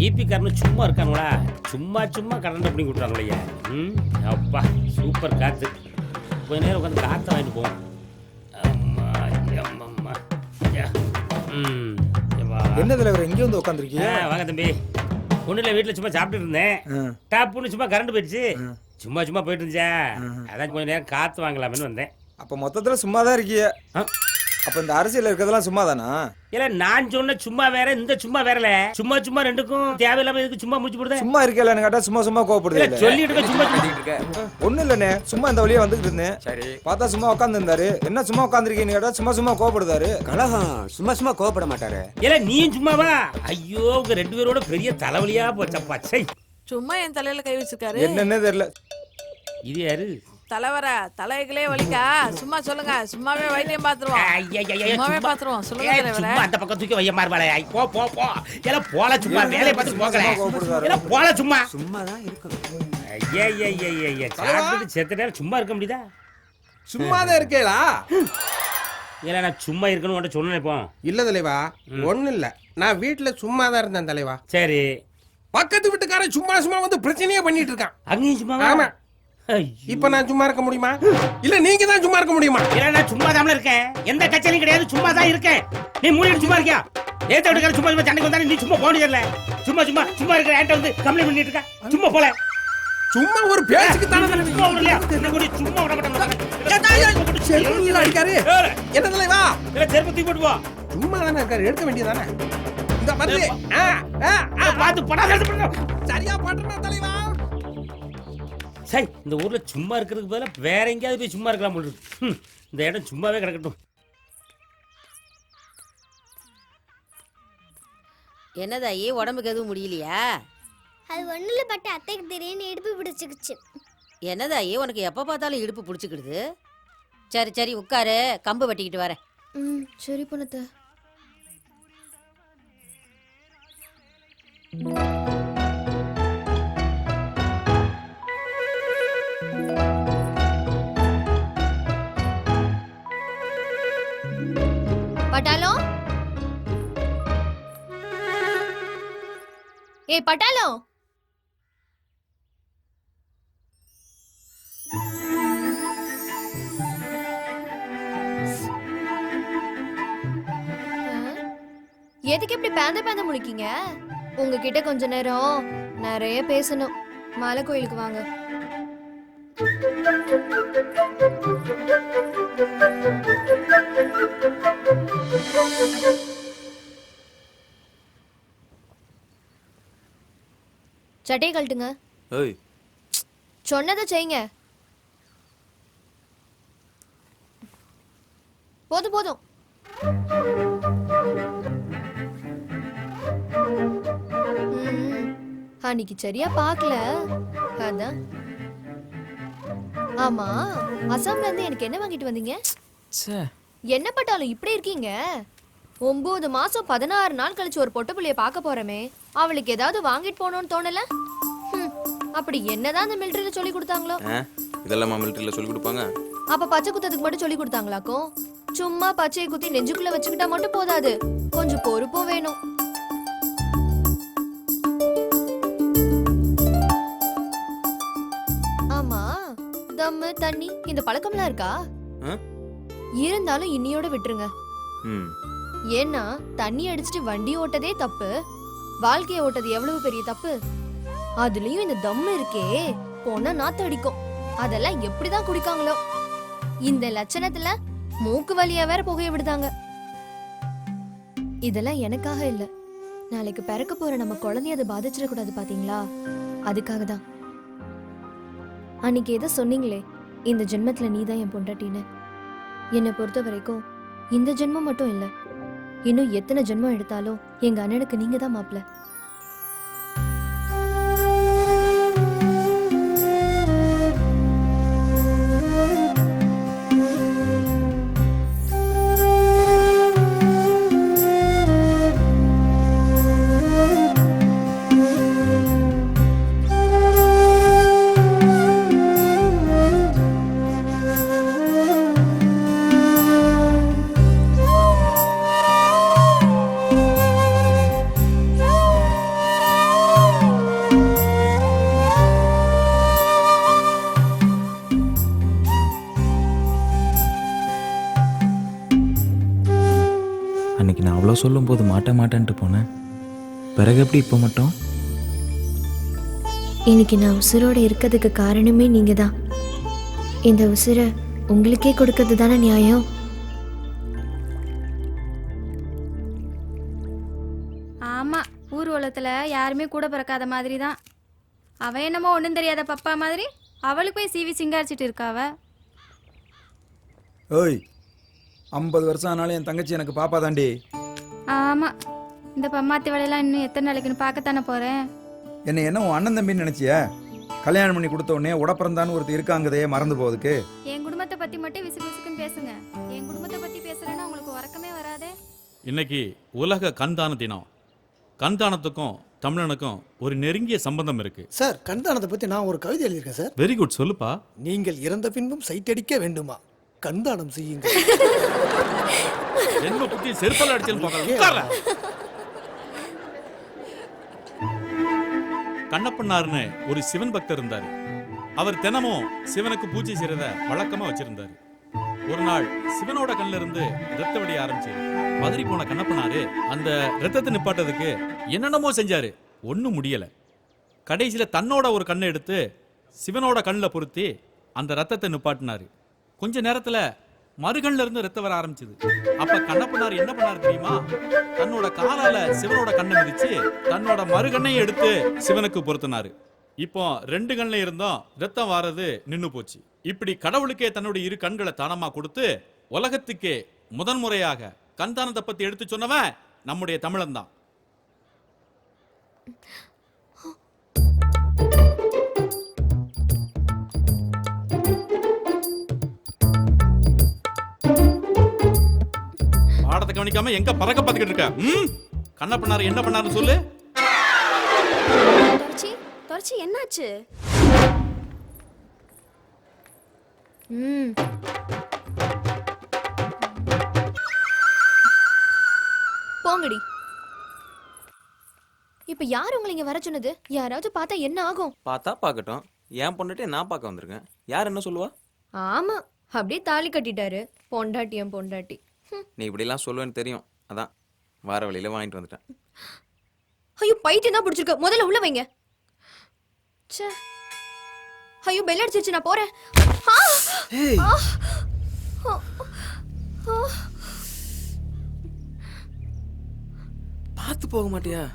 ஈபி காரனு சும்மா இருக்காங்களா? சும்மா சும்மா கரண்ட் பண்ணி விட்டுறாங்களே. அப்பா சூப்பர் காற்று. கொஞ்ச நேரம் உட்காந்து காற்று வாங்கிட்டு போவோம். அம்மா அம்மம்மா. என்ன தலைவர் இங்கே வந்து உட்காந்துருக்கீங்க? வாங்க தம்பி. ஒன்றும் இல்லை, வீட்டில் சும்மா சாப்பிட்டு இருந்தேன். டாப்புன்னு சும்மா கரண்ட் போயிடுச்சு. சும்மா சும்மா போயிட்டு இருந்துச்சா, அதான் கொஞ்சம் நேரம் காற்று வாங்கலாமேன்னு வந்தேன். அப்போ மொத்தத்தில் சும்மா தான் இருக்கீங்க. அப்போ இந்த அரசியல் இருக்கிறதெல்லாம் சும்மா தானா? இல்ல நான் சொன்ன சும்மா வேற, இந்த சும்மா வேறல. சும்மா சும்மா ரெண்டுக்கும் தேவையில்லாம இதுக்கு சும்மா முடிச்சு போடுதே. சும்மா இருக்கலன்னு கேட்டா சும்மா சும்மா கோவப்படுது. சொல்லிட்டு சும்மா சொல்லிட்டு இருக்க. ஒண்ணும் இல்லண்ணே, சும்மா இந்த வழியா வந்துட்டு இருந்தேன். சரி பார்த்தா சும்மா உட்கார்ந்து இருந்தாரு. என்ன சும்மா உட்கார்ந்துருக்கீங்கன்னு கேட்டா சும்மா சும்மா கோவப்படுதாரு. கலகம் சும்மா சும்மா கோவப்பட மாட்டாரு. இல்ல நீயும் சும்மாவா? ஐயோ உங்க ரெண்டு பேரோட பெரிய தலைவலியா போச்சப்பா. சை சும்மா என் தலையில கை வச்சிருக்காரு. என்னன்னே தெரியல. இது யாரு? தலைவர தலைகளே வலிக்கா? சும்மா சொல்லுங்க, சும்மாவே வைத்தியம் பாத்துருவோம். சும்மாவே பாத்துருவோம். சொல்லுங்க தலைவர. சும்மா அந்த பக்கம் தூக்கி வைய மார்பாளே. போ போ போ. எல்லாம் போல சும்மா வேலைய பார்த்து போகல. எல்லாம் போல சும்மா. சும்மா தான் இருக்கு. ஐயா சாப்பிட்டு செத்த நேரம் சும்மா இருக்க முடியுதா? சும்மா தான் இருக்கேளா? இல்ல நான் சும்மா இருக்கணும் உன்கிட்ட சொன்னேன். இப்போ இல்ல தலைவா, ஒண்ணு இல்ல, நான் வீட்டுல சும்மா தான் இருந்தேன் தலைவா. சரி பக்கத்து வீட்டுக்காரன் சும்மா சும்மா வந்து பிரச்சனையே பண்ணிட்டு இருக்கான். அங்கேயும் சும்மா? ஆமா. இப்ப நான் சும்மா இருக்க முடியுமா? இல்ல நீங்க தான் சும்மா இருக்க முடியுமா? இல்ல நான் சும்மா தான் இருக்கேன். எந்த கட்சியிலும் கிடையாது, சும்மா தான் இருக்கேன். நீ மூடிட்டு சும்மா இருக்கியா? ஏத்த விட்டுக்கார சும்மா சும்மா சண்டைக்கு வந்தாலும் நீ சும்மா போக முடியல. சும்மா சும்மா சும்மா இருக்கிற ஏன்ட்ட வந்து கம்ப்ளைண்ட் பண்ணிட்டு இருக்க. சும்மா போல. சும்மா ஒரு பேச்சுக்கு தானே சும்மா வரலையா? என்ன கூட சும்மா விட மாட்டேன். செருப்பு அடிக்காரு. என்ன தலைவா? இல்ல செருப்பு தூக்கி போட்டு போ. சும்மா தானே இருக்காரு, எடுக்க வேண்டியதானே. இந்த வந்து பாத்து படாத சரியா பாட்டுனா தலைவா. சரி இந்த ஊர்ல சும்மா இருக்கிறதுக்கு பதிலா வேற எங்கேயாவது போய் சும்மா இருக்கலாம் போல இருக்கு. இந்த இடம் சும்மாவே கிடக்கட்டும். என்னதாயி உடம்புக்கு எதுவும் முடியலையா? அது ஒண்ணுல பட்ட அத்தைக்கு திடீர்னு இடுப்பு பிடிச்சிக்கிச்சு. என்னதாயி உனக்கு எப்ப பார்த்தாலும் இடுப்பு பிடிச்சிக்கிடுது? சரி சரி உட்காரு, கம்பு வெட்டிக்கிட்டு வரேன். சரி பொண்ணு. பட்டாளம், ஏய் பட்டாளம். எதுக்கு இப்படி பேந்த பேந்த முழிக்கீங்க? உங்ககிட்ட கொஞ்ச நேரம் நிறைய பேசணும். மலை கோயிலுக்கு வாங்க. சட்டையை கழட்டுங்க. சொன்னதை செய்யுங்க. போதும் போதும். அன்னைக்கு சரியா பார்க்கல, அதான். ஆமா அசாம்ல இருந்து எனக்கு என்ன வாங்கிட்டு வந்தீங்க? என்ன பட்டாலும் இப்படி இருக்கீங்க? 9 மாசம் 16 நாள் கழிச்சு ஒரு பொட்ட புள்ளைய பார்க்க போறமே, அவளுக்கு ஏதாவது வாங்கிட்டு போகணும்னு தோணல? அப்படி என்னதான் அந்த மிலிட்டரியில சொல்லி கொடுத்தாங்களோ? இதெல்லாம் மிலிட்டரியில சொல்லி கொடுப்பாங்க. அப்ப பச்சை குத்ததுக்கு மட்டும் சொல்லி கொடுத்தாங்களாக்கும்? சும்மா பச்சையை குத்தி நெஞ்சுக்குள்ள வச்சுக்கிட்டா மட்டும் போதாது, கொஞ்சம் பொறுப்பும் வேணும். ஆமா தம்மு தண்ணி இந்த பழக்கம்லாம் இருக்கா? இருந்தாலும் இன்னியோட விட்டுருங்க. ஏன்னா தண்ணி அடிச்சுட்டு வண்டி ஓட்டதே தப்பு, வாழ்க்கைய ஓட்டது எவ்வளவு பெரிய தப்பு. அதுலயும் இந்த தம்மு இருக்கே, போனா நாத்து அடிக்கும். அதெல்லாம் எப்படிதான் குடிக்காங்களோ? இந்த லட்சணத்துல மூக்கு வலியா வேற புகைய விடுதாங்க. இதெல்லாம் எனக்காக இல்ல, நாளைக்கு பிறக்க போற நம்ம குழந்தைய அதை பாதிச்சிடக்கூடாது பாத்தீங்களா? அதுக்காக தான். அன்னைக்கு எதை சொன்னீங்களே, இந்த ஜென்மத்துல நீதான் என் பொண்டாட்டின்னு. என்னை பொறுத்த வரைக்கும் இந்த ஜென்மம் மட்டும் இல்ல, இன்னும் எத்தனை ஜென்மம் எடுத்தாலும் எங்க அண்ணனுக்கு நீங்க தான் மாப்பிள்ள. சொல்லும்போது மாட்டேன்ட்டு போனேன். பிறகு எப்படி இப்போ மட்டும்? இன்னைக்கு நான் உசுரோட இருக்கிறதுக்கு காரணமே நீங்க தான். இந்த உசுரை உங்களுக்கே கொடுக்கறது தானே நியாயம். ஆமா, ஊர்வலத்துல யாருமே கூட பிறக்காத மாதிரி தான். அவ என்னமோ ஒன்றும் தெரியாத பப்பா மாதிரி அவளுக்கு போய் சீவி சிங்காரிச்சிட்டு இருக்காவ. ஓய், 50 வருஷம் ஆனாலும் என் தங்கச்சி எனக்கு பாப்பா தாண்டி. ஆமா, இந்த பம்மாத்தி வேலையெல்லாம் இன்னும் எத்தனை நாளைக்குன்னு பார்க்கத்தானே போறேன். என்ன உன் அண்ணன் தம்பின்னு நினைச்சியா? கல்யாணம் பண்ணி கொடுத்த உடனே உடப்பிறந்தான்னு ஒருத்தர் இருக்காங்கதே மறந்து போகுதுக்கு. என் குடும்பத்தை பத்தி மட்டும் விசுக்கு விசுக்குன்னு பேசுங்க. என் குடும்பத்தை பத்தி பேசுறேன்னா உங்களுக்கு உறக்கமே வராதே. இன்னைக்கு உலக கண்தான தினம். கண்தானத்துக்கும் தமிழனுக்கும் ஒரு நெருங்கிய சம்பந்தம் இருக்கு. சார், கண்தானத்தை பத்தி நான் ஒரு கவிதை எழுதியிருக்கேன் சார். வெரி குட், சொல்லுப்பா. நீங்கள் இறந்த பின்பும் சைட்டடிக்க வேண்டுமா? கண்தானம் செய்யுங்கள். என்ன புத்தி செருப்பால அடிச்சேன்னு பார்க்கலாம். கண்ணப்பண்ணாருன்னு ஒரு சிவன் பக்தர் இருந்தாரு. அவர் தினமும் சிவனுக்கு பூஜை செய்யறத வழக்கமா வச்சிருந்தாரு. ஒரு நாள் சிவனோட கண்ணில இருந்து ரத்த வடிய ஆரம்பிச்சது. பதறி போன கண்ணப்பனாரு அந்த ரத்தத்தை நிப்பாட்டதுக்கு என்னென்னமோ செஞ்சாரு. ஒன்னும் முடியல. கடைசியில தன்னோட ஒரு கண்ணை எடுத்து சிவனோட கண்ணில் பொருத்தி அந்த ரத்தத்தை நிப்பாட்டினாரு. கொஞ்ச நேரத்துல மறுகண்ல இருந்து ரத்தம் வர ஆரம்பிச்சது. அப்ப கண்ணப்பனார் என்ன பண்ணாரு தெரியுமா? தன்னோட காலால சிவனோட கண்ணை மிதிச்சு தன்னோட மறுகண்ணையும் எடுத்து சிவனுக்கு பொருத்தினாரு. இப்போ 2 கண்ணில் இருந்தும் ரத்தம் வாரது நின்னு போச்சு. இப்படி கடவுளுக்கே தன்னுடைய 2 கண்களை தானமா கொடுத்து உலகத்துக்கே முதன்முறையாக கண்தானத்தை பத்தி எடுத்து சொன்னவன் நம்முடைய தமிழன் தான். பாடத்தை கவனிக்காம எங்க பறக்க பார்த்துக்கிட்டு இருக்க? கண்ணப்பனார் என்ன பண்ணாருன்னு சொல்லு. தொடர்ச்சி என்னாச்சு? போங்கடி. இப்ப யார் உங்களை இங்க வர சொன்னது? யாராவது பார்த்தா என்ன ஆகும்? பார்த்தா பார்க்கட்டும். என் பொண்டாட்டி நான் பார்க்க வந்திருக்கேன். யார் என்ன சொல்லுவா? ஆமா, அப்படியே தாலி கட்டிட்டாரு. பொண்டாட்டி என் பொண்டாட்டி. நீ இப்படிலாம் சொல்லுவேன்னு தெரியும். அதான் வார வழியில வாங்கிட்டு வந்துட்டேன். ஐயோ, பைத்தியம் தான் பிடிச்சிருக்கு. முதல்ல உள்ள வைங்க. ச்சே. ஐயோ, பெல் அடிச்சிருச்சு, நான் போறேன். பார்த்து போக மாட்டியா?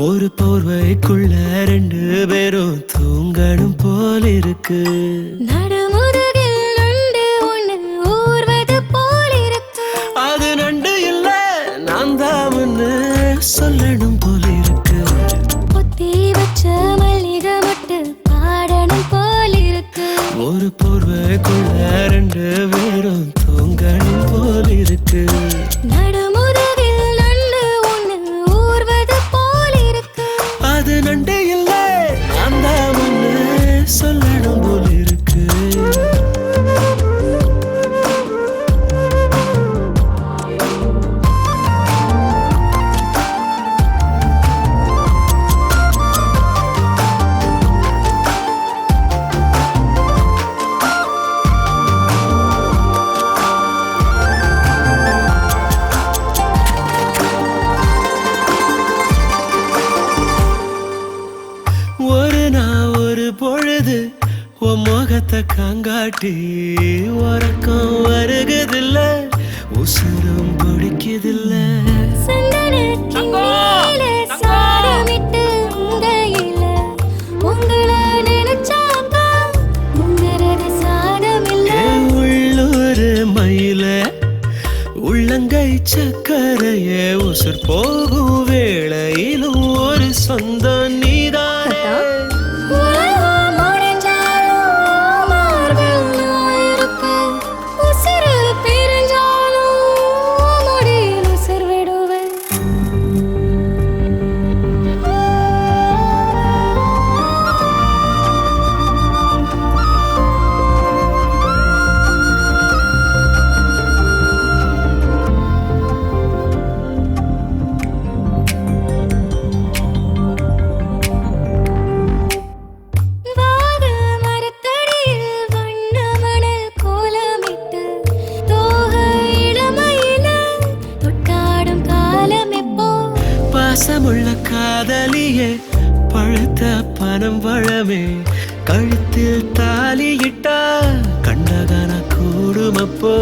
ஒரு போர்வைக்குள்ள 2 பேரும் தூங்கணும் போல இருக்கு. நடுமுதுகில் நண்டு ஒண்ணு ஊர்வது போல இருக்கு. அது நண்டு இல்ல, நான் தான்னு சொல்லணும் போல இருக்கு. பொத்தி வச்ச மல்லிகை மொட்டு பாடணும் போல இருக்கு. ஒரு போர்வைக்குள்ள 2 பேரும் தூங்கணும் போல இருக்கு. நடுமுதுகில் நண்டு ஒண்ணு ஊர்வது போல இருக்கு. அது நண்டு இல்ல, நான் தான்னு சொல்லணும் போல இருக்கு. பொழுது உன் முகத்தை காங்காட்டி உறக்கம் வருகுதில்ல, உசுரம் பிடிக்குதில்ல. உள்ளூர் மயில உள்ளங்கை சக்கரைய உசுர் போகும் வேளையிலும் ஒரு சொந்தம் நீதானே பாசமுள்ள காதலியே பழுத்த பனம் பழமே கழுத்தில் தாலியிட்டா கண்டகன கூடுமப்போ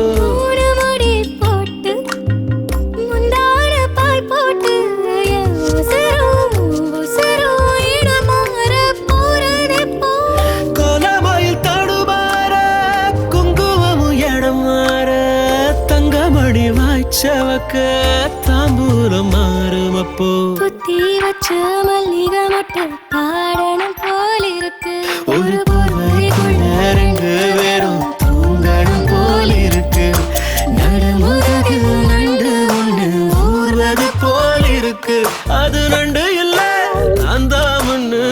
கோலமாயில் தடுமாற குங்குமமும் இடம் மாற தங்கமணி வாய்ச்சவக்க தாம்பூலம் மாறுமப்போ புத்தி வச்ச மல்லிகை மட்டும் பாடணும் போல் இருக்கு ஒரு போர்வைக்குள்ள ரெண்டு பேரும் தூங்கணும் போல் இருக்கு நடுமுதுகு நண்டு ஒண்ணு ஊர்வது போல் இருக்கு அது நண்டு இல்ல அந்த முன்னு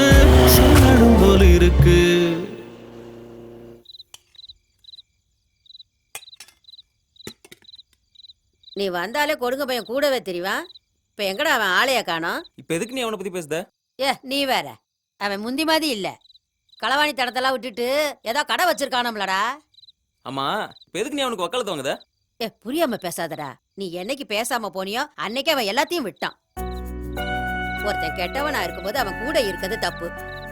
சொல்லணும் போல் இருக்கு நீ வந்தாலே கொடுங்க பையன் கூடவே தெரிவான். இப்ப எங்கடா அவன் ஆளைய காணோம்? இப்போ எதுக்கு நீ அவனை பத்தி பேசுத? நீ வேற, அவன் முந்தி மாதிரி இல்ல. களவாணி தடத்தெல்லாம் விட்டுட்டு ஏதோ கடை வச்சிருக்கானோம்லடா. ஆமா, இப்போ எதுக்கு நீ அவனுக்கு வக்காலத்து வாங்குத? புரியாம பேசாதடா. நீ என்னைக்கு பேசாம போனியோ அன்னைக்கு அவன் எல்லாத்தையும் விட்டான். ஒருத்தன் கெட்டவனா இருக்கும்போது அவன் கூட இருக்கிறது தப்பு.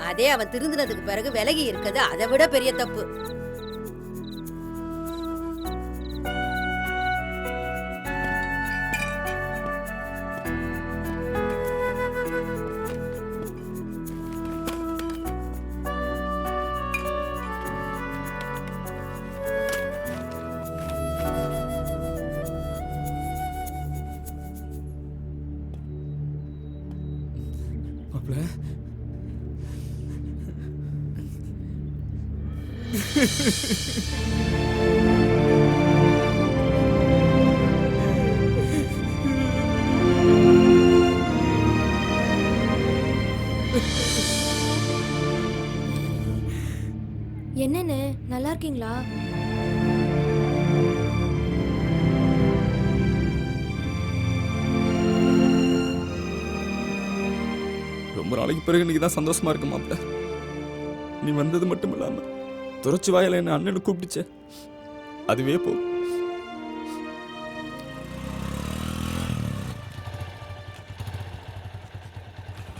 அதே அவன் திருந்தினதுக்கு பிறகு விலகி இருக்கிறது அதை விட பெரிய தப்பு. என்னன்னு நல்லா இருக்கீங்களா? ரொம்ப நாளைக்கு பிறகு இன்னைக்கு தான் சந்தோஷமா இருக்கு மாப்பிள்ள. நீ வந்தது மட்டும் இல்லாம துறைச்சி வாயில என்ன அண்ணனு கூப்பிடுச்ச, அதுவே போதும்.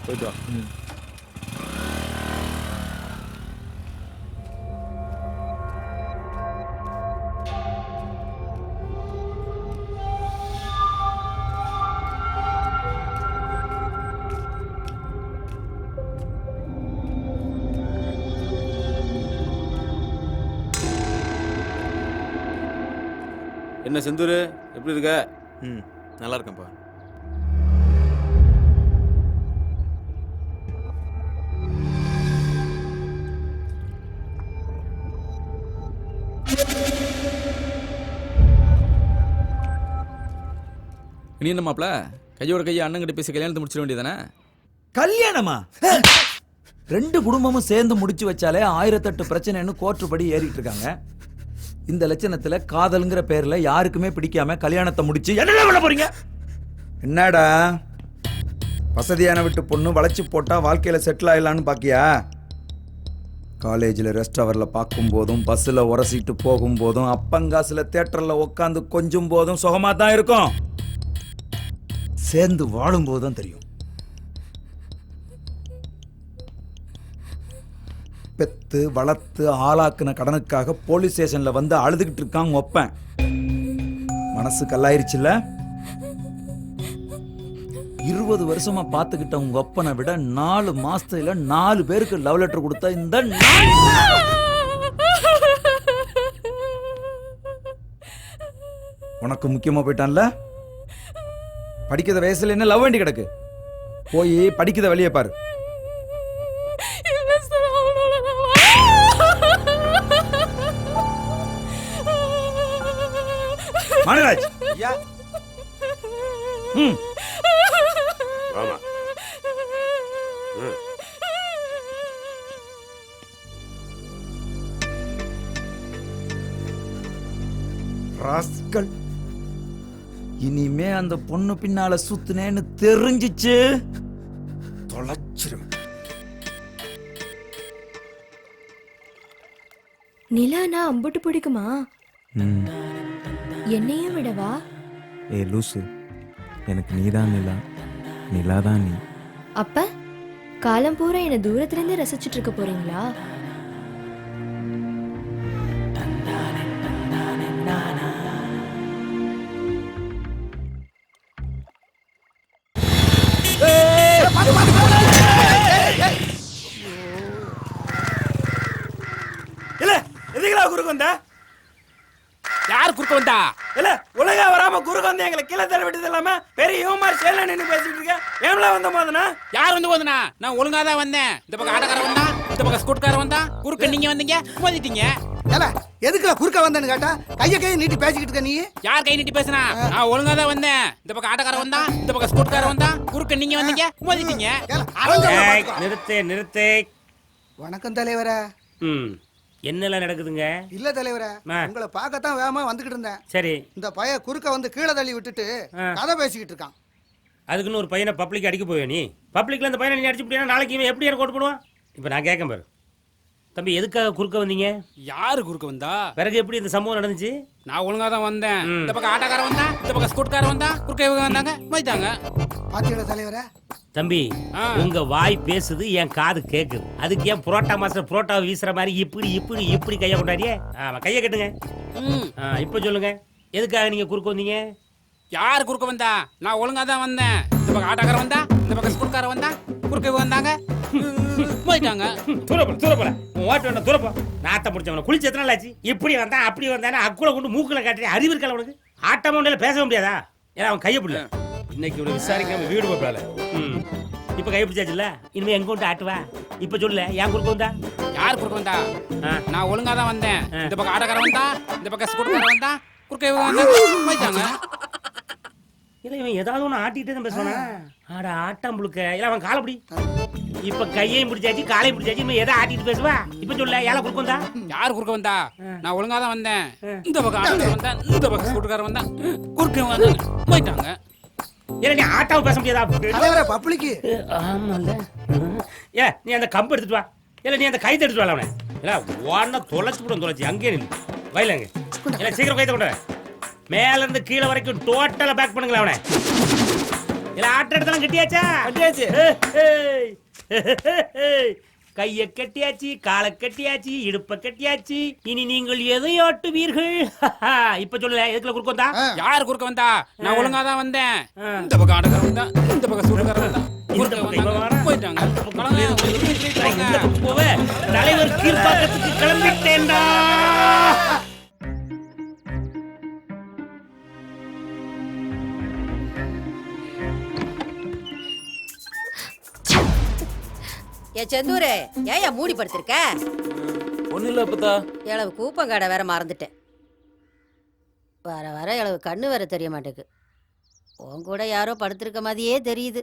போயிட்டு வா. என்ன செந்தூர், எப்படி இருக்க? நல்லா இருக்கேன்ப்பா. நீ என்ன மாப்பிள்ள கையோட கையை அண்ணங்கிட்ட பேசி கல்யாணத்தை முடிச்சிட வேண்டியதானே? கல்யாணமா? ரெண்டு குடும்பமும் சேர்ந்து முடிச்சு வச்சாலே 1008 பிரச்சனைன்னு கோர்ட்டு படி ஏறிட்டு இருக்காங்க. இந்த லட்சணத்துல காதல்ங்கிற பேர்ல யாருக்குமே பிடிக்காம கல்யாணத்தை முடிச்சு என்ன பண்ண போறீங்க? என்னடா வசதியான விட்டு பொண்ணு வளைச்சு போட்டா வாழ்க்கையில செட்டில் ஆயிடலான்னு பாக்கியா? காலேஜில் ரெஸ்ட் ஹவரில் பார்க்கும் போதும், பஸ்ஸில் உரசிட்டு போகும் போதும், அப்பங்காசில் தேட்டரில் உட்காந்து கொஞ்சம் போதும் சுகமாக தான் இருக்கும். சேர்ந்து வாழும் போது தான் தெரியும். பெத்து வளர்த்து ஆளாக்குன கடனுக்காக போலீஸ் ஸ்டேஷன்ல வந்து அழுதுகிட்டு இருக்காங்க ஒப்பன். மனசு கல்லாயிருச்சுல்ல? 20 வருஷமா பார்த்துக்கிட்ட உங்க ஒப்பனை விட 4 மாசத்துல 4 பேருக்கு லவ் லெட்டர் கொடுத்த இந்த உனக்கு முக்கியமா போயிட்டான்ல? படிக்கிற வயசுல என்ன லவ் வேண்டி கிடக்கு? போய் படிக்கிறத வெளியே பாரு. இல்ல சார், அவனோட மணிராஜ் ஐயா ஆமா ராஸ்கல், இனிமே அந்த பொண்ணு பின்னால சுத்துனேன்னு தெரிஞ்சிச்சு தொலைச்சிருவேன். நிலானா அம்புட்டு பிடிக்குமா? ம். என்னையும் விடவா? ஏ லூசு, எனக்கு நீதான் நிலா, நிலா தான் நீ. அப்ப காலம் பூரா என்ன தூரத்துல இருந்து ரசிச்சுட்டு இருக்க போறீங்களா? இல்ல எதுக்குடா குறுக்கு வந்த? யார் குறுக்க வந்தா? இல்ல ஒழுங்கா வராம குறுக்கு வந்து எங்களை கீழே தள்ள விட்டது இல்லாம பெரிய யூமார் சேல நின்னு பேசிட்டு இருக்க. ஏம்ல வந்த போதுனா? யார் வந்து போதுனா? நான் ஒழுங்கா தான் வந்தேன். இந்த பக்கம் ஆட்டக்காரன் வந்தா, இந்த பக்கம் ஸ்கூட்காரன் வந்தா, குறுக்க நீங்க வந்தீங்க, மோதிட்டீங்க. ஏல எதுக்குல குறுக்க வந்தேன்னு கேட்டா கையை நீட்டி பேசிக்கிட்டு இருக்க நீ. யார் கை நீட்டி பேசுனா? நான் ஒழுங்கா தான் வந்தேன். இந்த பக்கம் ஆட்டக்காரன் வந்தா, இந்த பக்கம் ஸ்கூட்காரன் வந்தா, குறுக்க நீங்க வந்தீங்க, மோதிட்டீங்க. நிறுத்து நிறுத்து. வணக்கம் தலைவரே. என்னெல்லாம் நடக்குதுங்க? இல்ல தலைவரே, உங்களை பார்க்கத்தான் வேகமா வந்துகிட்டு இருந்தேன். சரி, இந்த பைய குறுக்க வந்து கீழே தள்ளி விட்டுட்டு கதை பேசிக்கிட்டு இருக்கான். அதுக்குன்னு ஒரு பையனை பப்ளிக் அடிக்க போவே நீ? பப்ளிக்ல அந்த பையனை நீ அடிச்சு விட்டீங்கன்னா நாளைக்கு இவன் எப்படி எனக்கு ஓட்டு போடுவான்? இப்போ நான் கேட்க பாரு தம்பி, எதுக்காக குறுக்க வந்தீங்க? யாரு குறுக்க வந்தா? பிறகு எப்படி இந்த சம்பவம் நடந்துச்சு? நான் ஒழுங்கா தான் வந்தேன். இந்த பக்கம் ஆட்டக்காரன் வந்தா, இந்த பக்கம் ஸ்கூட்காரன் வந்தா, குறுக்க இவங்க வந்தாங்க, மோதிட்டாங்க. பாத்தீங்களா தலைவரே? தம்பி, உங்க வாய் பேசுது, என் காது கேக்குது. அதுக்கு ஏன் புரோட்டா மாஸ்டர் புரோட்டா வீசுற மாதிரி இப்படி இப்படி இப்படி கையை கொண்டாடியே? ஆமா, கையை கட்டுங்க. இப்ப சொல்லுங்க, எதுக்காக நீங்க குறுக்க வந்தீங்க? யாரு குறுக்க வந்தா? நான் ஒழுங்கா தான் வந்தேன். இந்த பக்கம் ஆட்டக்காரன் வந்தா, இந்த பக்கம் ஸ்கூட்காரன் வந்தா, குறுக்க இவங்க வந்தாங்க, போயிட்டாங்க. தூரப்போல உன் ஓட்டு வேண்டாம், தூரப்போ. நாத்த முடிச்சவன குளிச்சு எத்தனை நாள் ஆச்சு? இப்படி வந்தான் அப்படி வந்தானே அக்குள்ள கொண்டு மூக்குல காட்டுறேன். அறிவு இருக்கல உனக்கு? ஆட்டமா உண்டால பேச முடியாதா? ஏன்னா அவன் கையை பிடில. இன்னைக்கு இவனை விசாரிக்காம வீடு போப்பால. இப்ப கை பிடிச்சாச்சுல்ல, இனிமே எங்க கொண்டு ஆட்டுவா? இப்ப சொல்லல, ஏன் குறுக்க வந்தா? யார் குறுக்க வந்தா? நான் ஒழுங்கா தான் வந்தேன். இந்த பக்கம் ஆட்டக்காரன் வந்தா, இந்த பக்கம் ஸ்கூட்காரன் வந்தா, குறுக்க இவங்க வந்தாங்க, போயிட்டாங்க. இல்ல இவன் ஏதாவது ஒண்ணு ஆட்டிட்டு தான் பேசுவானா? ஆட ஆட்டம் புழுக்க. இல்ல அவன் காலை பிடி. இப்ப கையையும் பிடிச்சாச்சு காலையும் பிடிச்சாச்சு, இவன் எதை ஆட்டிட்டு பேசுவா? இப்ப சொல்ல, ஏழை குறுக்க வந்தா? யார் குறுக்க வந்தா? நான் ஒழுங்கா தான் வந்தேன். இந்த பக்கம் ஆட்டக்காரன் வந்தா, இந்த பக்கம் ஸ்கூட்காரன் வந்தா, குறுக்க இவங்க வந்தாங்க, போயிட்டாங்க. ஏன்னா நீ ஆட்டாவை பேச முடியாதா? தலைவரே பப்ளிக்கு. ஆமால. ஏ நீ அந்த கம்பு எடுத்துட்டு வா. இல்ல நீ அந்த கைத்தை எடுத்துட்டு வா அவனை. இல்ல ஓடன தொலைச்சு கூட தொலைச்சு அங்கே நில்லு. வயலங்க. இல்ல சீக்கிரம் கைத்தை கொண்டு வா. மேல இருந்து கீழே வரைக்கும் டோட்டலா பேக் பண்ணுங்களா அவனை. இல்ல ஆட்ட இடத்தெல்லாம் கட்டியாச்சா? கட்டியாச்சு. கைய கட்டியாச்சு, காலை கட்டியாச்சு, இடுப்ப கட்டியாச்சு. இனி நீங்கள் எதை ஆட்டுவீர்கள்? இப்ப சொல்லல, எதுக்குள்ள குறுக்க வந்தா? யார் குறுக்க வந்தா? நான் ஒழுங்கா தான் வந்தேன். இந்த பக்கம் ஆட்டக்காரன் வந்தா, இந்த பக்கம் ஸ்கூட்காரன் வந்தா, போயிட்டாங்க. தலைவர் கீழ்பாக்கத்துக்கு கிளம்பிட்டேன்டா. ஏ செந்தூரே, ஏன் மூடி படுத்திருக்க? ஒன்றும் இல்லை அப்பத்தா. இளவு கூப்பங்காடை வேற மறந்துட்டேன். வர வர இளவு கண்ணு வேற தெரிய மாட்டேக்கு. உன் கூட யாரோ படுத்திருக்க மாதிரியே தெரியுது.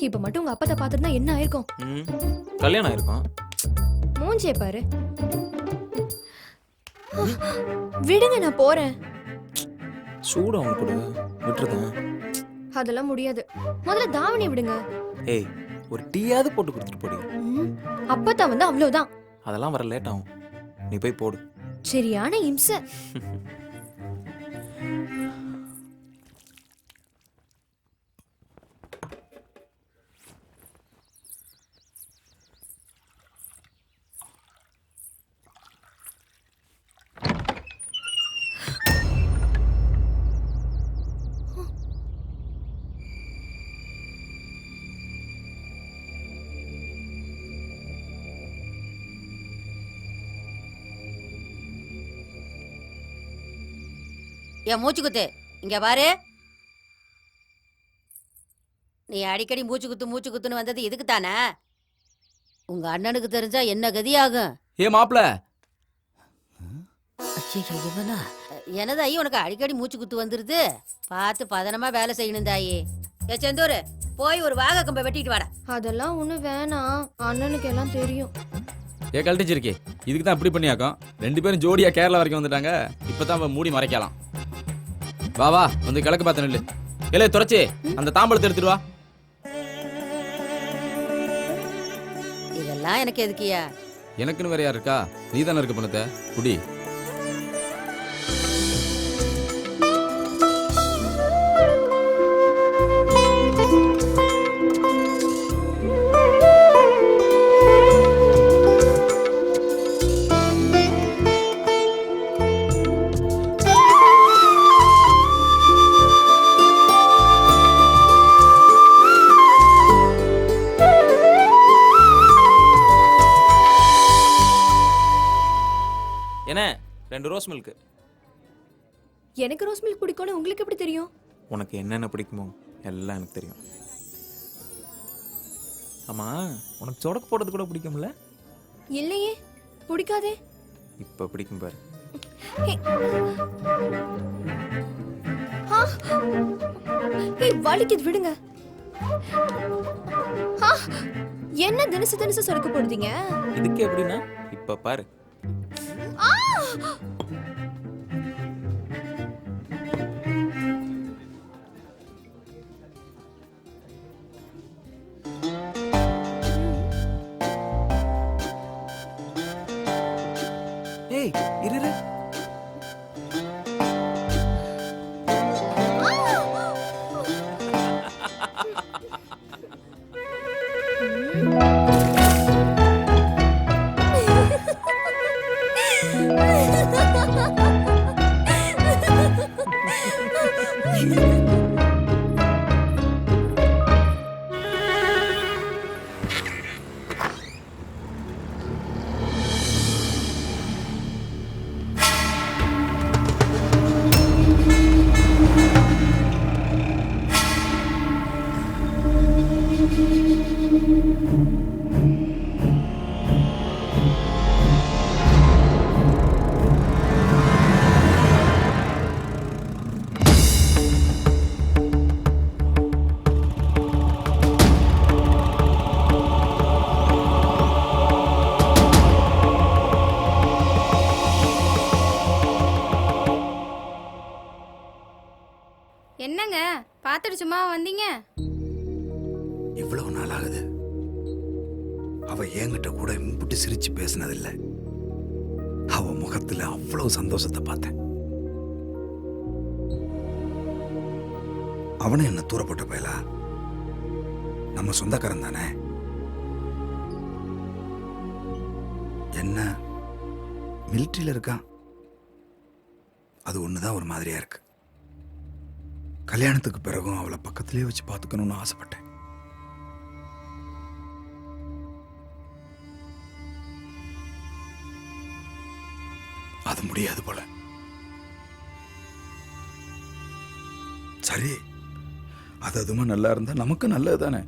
இப்ப மட்டும் உங்க அப்பத்தை பார்த்துருந்தா என்ன ஆயிருக்கும்? கல்யாணம் ஆயிருக்கும். மூஞ்சே பாரு. விடுங்க, நான் போறேன். சூட அவங்க கூட விட்டுருதேன். அதெல்லாம் முடியாது. முதல்ல தாவணி விடுங்க. ஏய், ஒரு டீயாவது போட்டு கொடுத்துட்டு போடி. அப்பத்தா வந்து அவ்வளவுதான். அதெல்லாம் வர லேட் ஆகும், நீ போய் போடு. சரியான இம்சை. என் மூச்சு குத்து. இங்க பாரு, நீ அடிக்கடி மூச்சு குத்துன்னு வந்தது இதுக்கு தானே? உங்க அண்ணனுக்கு தெரிஞ்சா என்ன கதியாகும்? ஏ மாப்பிள, இவனா எனது ஐயோ, உனக்கு அடிக்கடி மூச்சு குத்து வந்துருது. பார்த்து பதனமா வேலை செய்யணும் தாயி. ஏ செந்தூர், போய் ஒரு வாகை கம்பை வெட்டிட்டு வாடா. அதெல்லாம் ஒண்ணு வேணாம், அண்ணனுக்கு எல்லாம் தெரியும். ஏ கழட்டிச்சிருக்கே, இதுக்கு தான் இப்படி பண்ணியாக்கும். 2 பேரும் ஜோடியா கேரளா வரைக்கும் வந்துட்டாங்க. இப்பதான் மூடி மறைக்கலாம். வா வா, வந்து கிழக்கு பார்த்து நெல்லு. இல்ல துறைச்சி, அந்த தாம்பளத்தை எடுத்துட்டு வா. இதெல்லாம் எனக்கு எதுக்கியா? எனக்குன்னு வேற யார் இருக்கா? நீ தானே இருக்க பண்ணத்த குடி. என்ன 2 ரோஸ் மில்க். எனக்கு ரோஸ் மில்க் பிடிக்கும்னு உங்களுக்கு எப்படி தெரியும்? உனக்கு என்னென்ன பிடிக்குமோ எல்லாம் எனக்கு தெரியும். ஆமா, உனக்கு சொடக்கு போடுறது கூட பிடிக்கும்ல? இல்லையே, பிடிக்காதே. இப்ப பிடிக்கும் பாரு. வலிக்குது, விடுங்க. என்ன தினசு சொடக்கு போடுறீங்க? இதுக்கு எப்படின்னா இப்ப பாரு. ஏய் இரு. என்னங்க பார்த்துட்டு சும்மா வந்தீங்க? இவ்வளவு நாள் ஆகுது, அவ என்கிட்ட கூட இம்புட்டு சிரிச்சு பேசினதில்ல. அவ முகத்துல அவ்வளவு சந்தோஷத்தை பார்த்தேன். அவனும் என்ன தூரப்பட்ட பயலா, நம்ம சொந்தக்காரன் தானே. என்ன மிலிட்டரியில இருக்கான், அது ஒண்ணுதான் ஒரு மாதிரியா இருக்கு. கல்யாணத்துக்கு பிறகும் அவளை பக்கத்திலே வச்சு பார்த்துக்கணும்னு ஆசைப்பட்டேன். அது முடியாது போல. சரி, அது அதுமா நல்லா இருந்தா நமக்கு நல்லது தானே.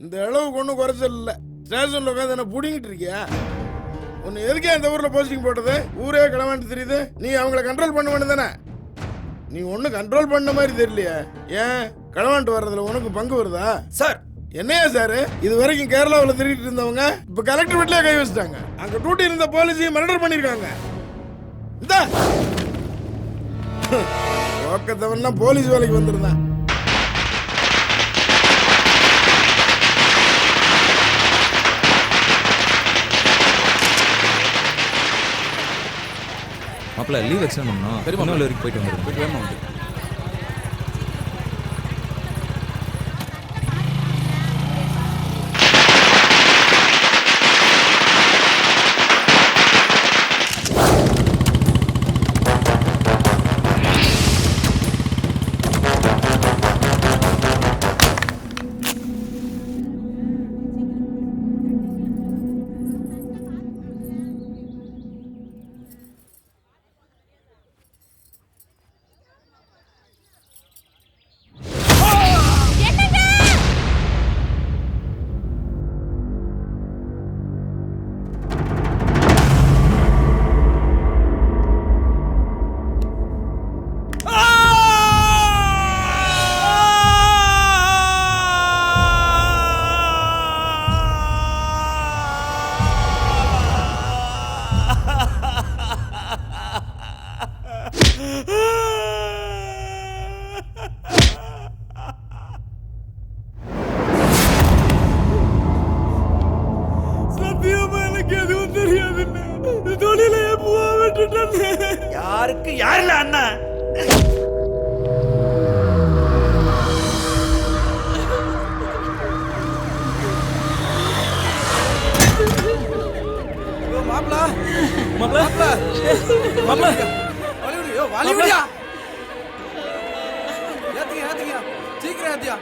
இந்த அளவுக்கு ஒன்றும் குறைச்சல் இல்லை. ஸ்டேஷனில் உட்காந்து என்ன பிடிங்கிட்டு இருக்கியா? உன்னை எதுக்கே அந்த ஊரில் போஸ்டிங் போட்டது? ஊரே கிளவாண்டு தெரியுது. நீ அவங்கள கண்ட்ரோல் பண்ண வேண்டியது தானே. நீ ஒன்றும் கண்ட்ரோல் பண்ண மாதிரி தெரியலையே. ஏன் கிளவாண்டு வர்றதுல உனக்கு பங்கு வருதா? சார் என்னையா சார், இது வரைக்கும் கேரளாவில் திருடிட்டு இருந்தவங்க இப்போ கலெக்டர் வீட்டிலே கை வச்சுட்டாங்க. அங்கே டியூட்டி இருந்த போலீஸையும் மர்டர் பண்ணியிருக்காங்க. இந்த பக்கத்தவன்லாம் போலீஸ் வேலைக்கு வந்திருந்தான். மாப்பிள்ள லீவ் எக்ஸ்டெண்ட் பண்ணோம். திருநெல்வேலி வரைக்கும் போயிட்டு வந்துடுங்க. போயிட்டு வேமா வந்து யாருக்கு யாருல அண்ணா? மாப்பிள மாப்பிள மாப்பிள வாலிபடியா ஏத்துங்க சீக்கிரம் ஏத்தியா.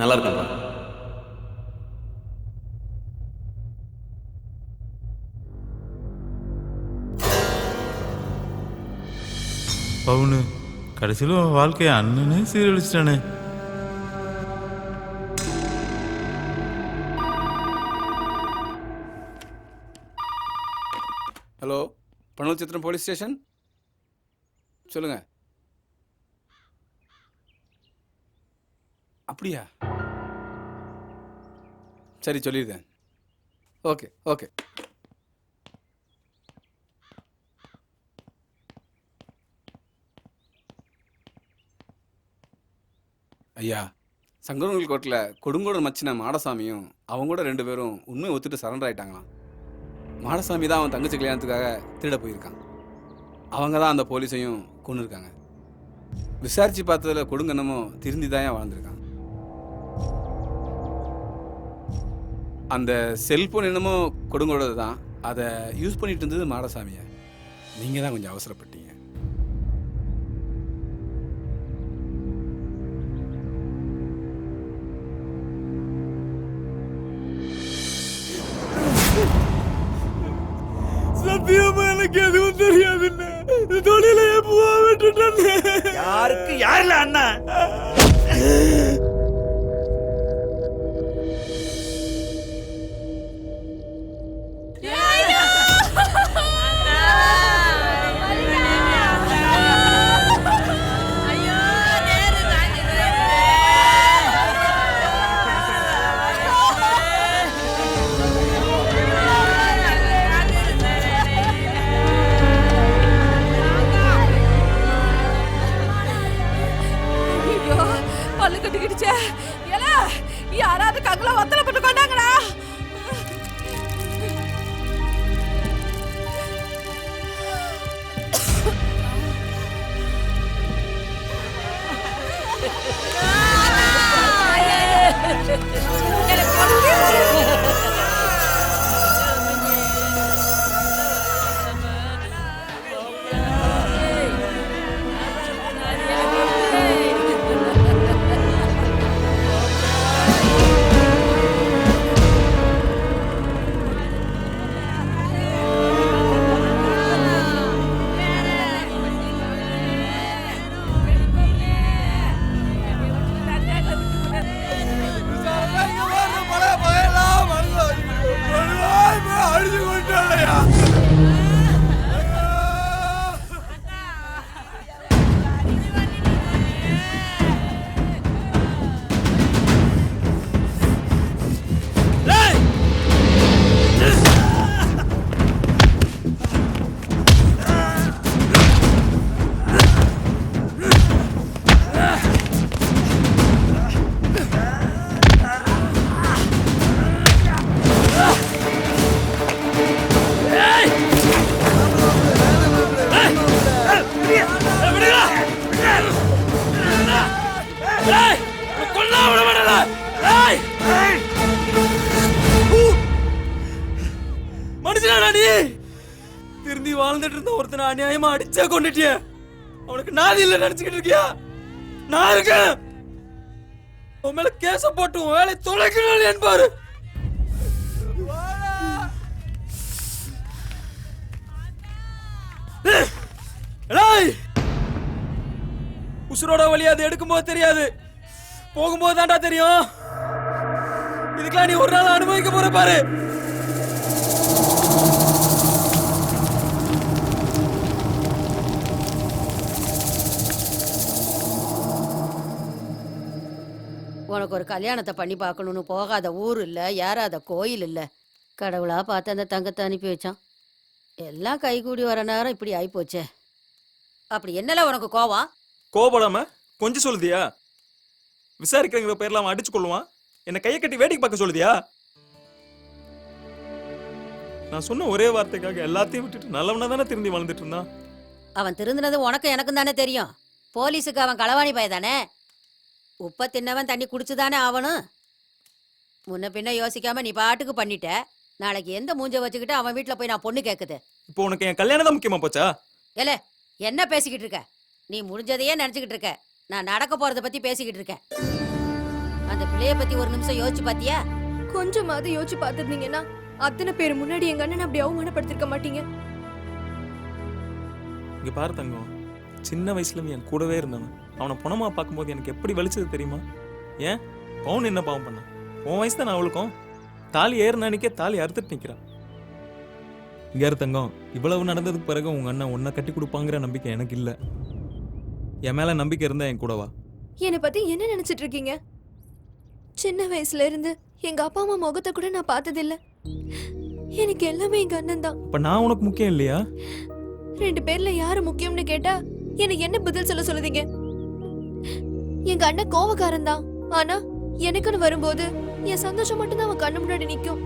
நல்லா இருக்குப்பா. பவுனு கடைசியில் வாழ்க்கைய அண்ணனே சீரழிச்சிட்டானே. ஹலோ, பனூர் சித்திரம் போலீஸ் ஸ்டேஷன் சொல்லுங்க. அப்படியா? சரி சொல்லிடுறேன். Okay okay. ஐயா, சங்கரங்கள் கோட்டில் கொடுங்கோடு மச்சின மாடசாமியும் அவங்க கூட 2 பேரும் உண்மையை ஒத்துட்டு சரண்டர் ஆயிட்டாங்களாம். மாடசாமி தான் அவன் தங்கச்சி கல்யாணத்துக்காக திருட போயிருக்கான். அவங்க தான் அந்த போலீஸையும் கொண்டு இருக்காங்க. விசாரிச்சு பார்த்ததில் கொடுங்கன்னமும் திருந்தி தான் வாழ்ந்துருக்கான். அந்த செல்போன் என்னமோ கொடுங்கோடது தான், அதை யூஸ் பண்ணிட்டு இருந்தது மாடசாமியை. நீங்கள் தான் கொஞ்சம் அவசரப்பட்டீங்க. சத்தியமா எனக்கு எதுவும் தெரியாதுன்னு தொழிலையே பூவா விட்டுட்டேன். யாருக்கு யாருல அண்ணா? பல்லு கட்டிக்கிடுச்சே. யாராவது கங்கல வத்தல போட்டு கொண்டாங்கடா. மனுஷனா நீ திருந்தி வாழ்ந்துட்டு இருந்த ஒருத்தனை அநியாயமா அடிச்சா கொண்டுட்டிய. அவனுக்கு நாதி இல்ல நினைச்சுக்கிட்டு இருக்கியா? நான் இருக்கேன். உன் மேல கேச போட்டு உன் வேலை தொலைக்கணும் என்பாரு. உசுரோட வழி அது எடுக்கும்போது தெரியாது, போகும்போது தான்டா தெரியும். இதுக்கெல்லாம் நீ ஒரு நாள் அனுபவிக்க போற பாரு. உனக்கு ஒரு கல்யாணத்தை பண்ணி பார்க்கணும்னு போகாத ஊர் இல்லை, ஏறாத கோயில் இல்லை. கடவுளா பார்த்து அந்த தங்கத்தை அனுப்பி வச்சான். எல்லாம் கைகூடி வர நேரம் இப்படி ஆயிப்போச்சே. அப்படி என்னல உனக்கு கோவம்? கோபப்படாம கொஞ்சம் சொல்லுதியா? விசாரிக்கிறங்கிற பேர்ல அவன் அடிச்சு கொள்ளுவான், என்ன கையை கட்டி வேடிக்கை பார்க்க சொல்லுதியா? நான் சொன்ன ஒரே வார்த்தைக்காக எல்லாத்தையும் விட்டுட்டு நல்லவனா தானே திரும்பி வாழ்ந்துட்டு இருந்தான். அவன் திருந்தினது உனக்கு எனக்கும் தானே தெரியும். போலீஸுக்கு அவன் களவாணி பையதானே. உப்ப தின்னவன் தண்ணி குடிச்சுதானே ஆவணும். முன்ன பின்ன யோசிக்காம நீ பாட்டுக்கு பண்ணிட்ட. நாளைக்கு எந்த மூஞ்ச வச்சுக்கிட்டு அவன் வீட்டுல போய் நான் பொண்ணு கேக்குது? இப்போ உனக்கு என் கல்யாணம் தான் முக்கியமா போச்சா? ஏல என்ன பேசிக்கிட்டு இருக்க? நீ முடிஞ்சதையே நினைச்சுக்கிட்டு இருக்க. நான் நடக்க போறத பத்தி பேசிக்கிட்டு இருக்கேன். அந்த பிள்ளைய பத்தி ஒரு நிமிஷம் யோசிச்சு பாத்தியா? கொஞ்சமாவது யோசிச்சு பார்த்துருந்தீங்கன்னா அத்தனை பேர் முன்னாடி எங்க அண்ணன் அப்படி அவமானப்படுத்திருக்க மாட்டீங்க. இங்க பாரு தங்கம், சின்ன வயசுல என் கூடவே இருந்தான். அவனை பணமா பார்க்கும்போது எனக்கு எப்படி வலிச்சது தெரியுமா? ஏன் பவுன் என்ன பாவம் பண்ண? உன் வயசு தான் அவளுக்கும். தாலி ஏறினானிக்கே தாலி அறுத்துட்டு நிக்கிறான். இங்க யாரு தங்கம், இவ்வளவு நடந்ததுக்கு பிறகு உங்க அண்ணன் உன்னை கட்டி கொடுப்பாங்கிற நம்பிக்கை எனக்கு இல்ல. என் மேல நம்பிக்கை இருந்தா என் கூடவா. என்னை பத்தி என்ன நினைச்சிட்டு இருக்கீங்க? சின்ன வயசுல இருந்து எங்க அப்பா அம்மா முகத்தை கூட நான் பார்த்ததில்ல. எனக்கு எல்லாமே எங்க அண்ணன் தான். இப்ப நான் உனக்கு முக்கியம் இல்லையா? 2 பேர்ல யாரு முக்கியம்னு கேட்டா எனக்கு என்ன பதில் சொல்ல சொல்லுதீங்க? எங்க அண்ணன் கோவக்காரன் தான். ஆனா எனக்குன்னு வரும்போது என் சந்தோஷம் மட்டும் தான் அவன் கண்ணு முன்னாடி நிக்கும்.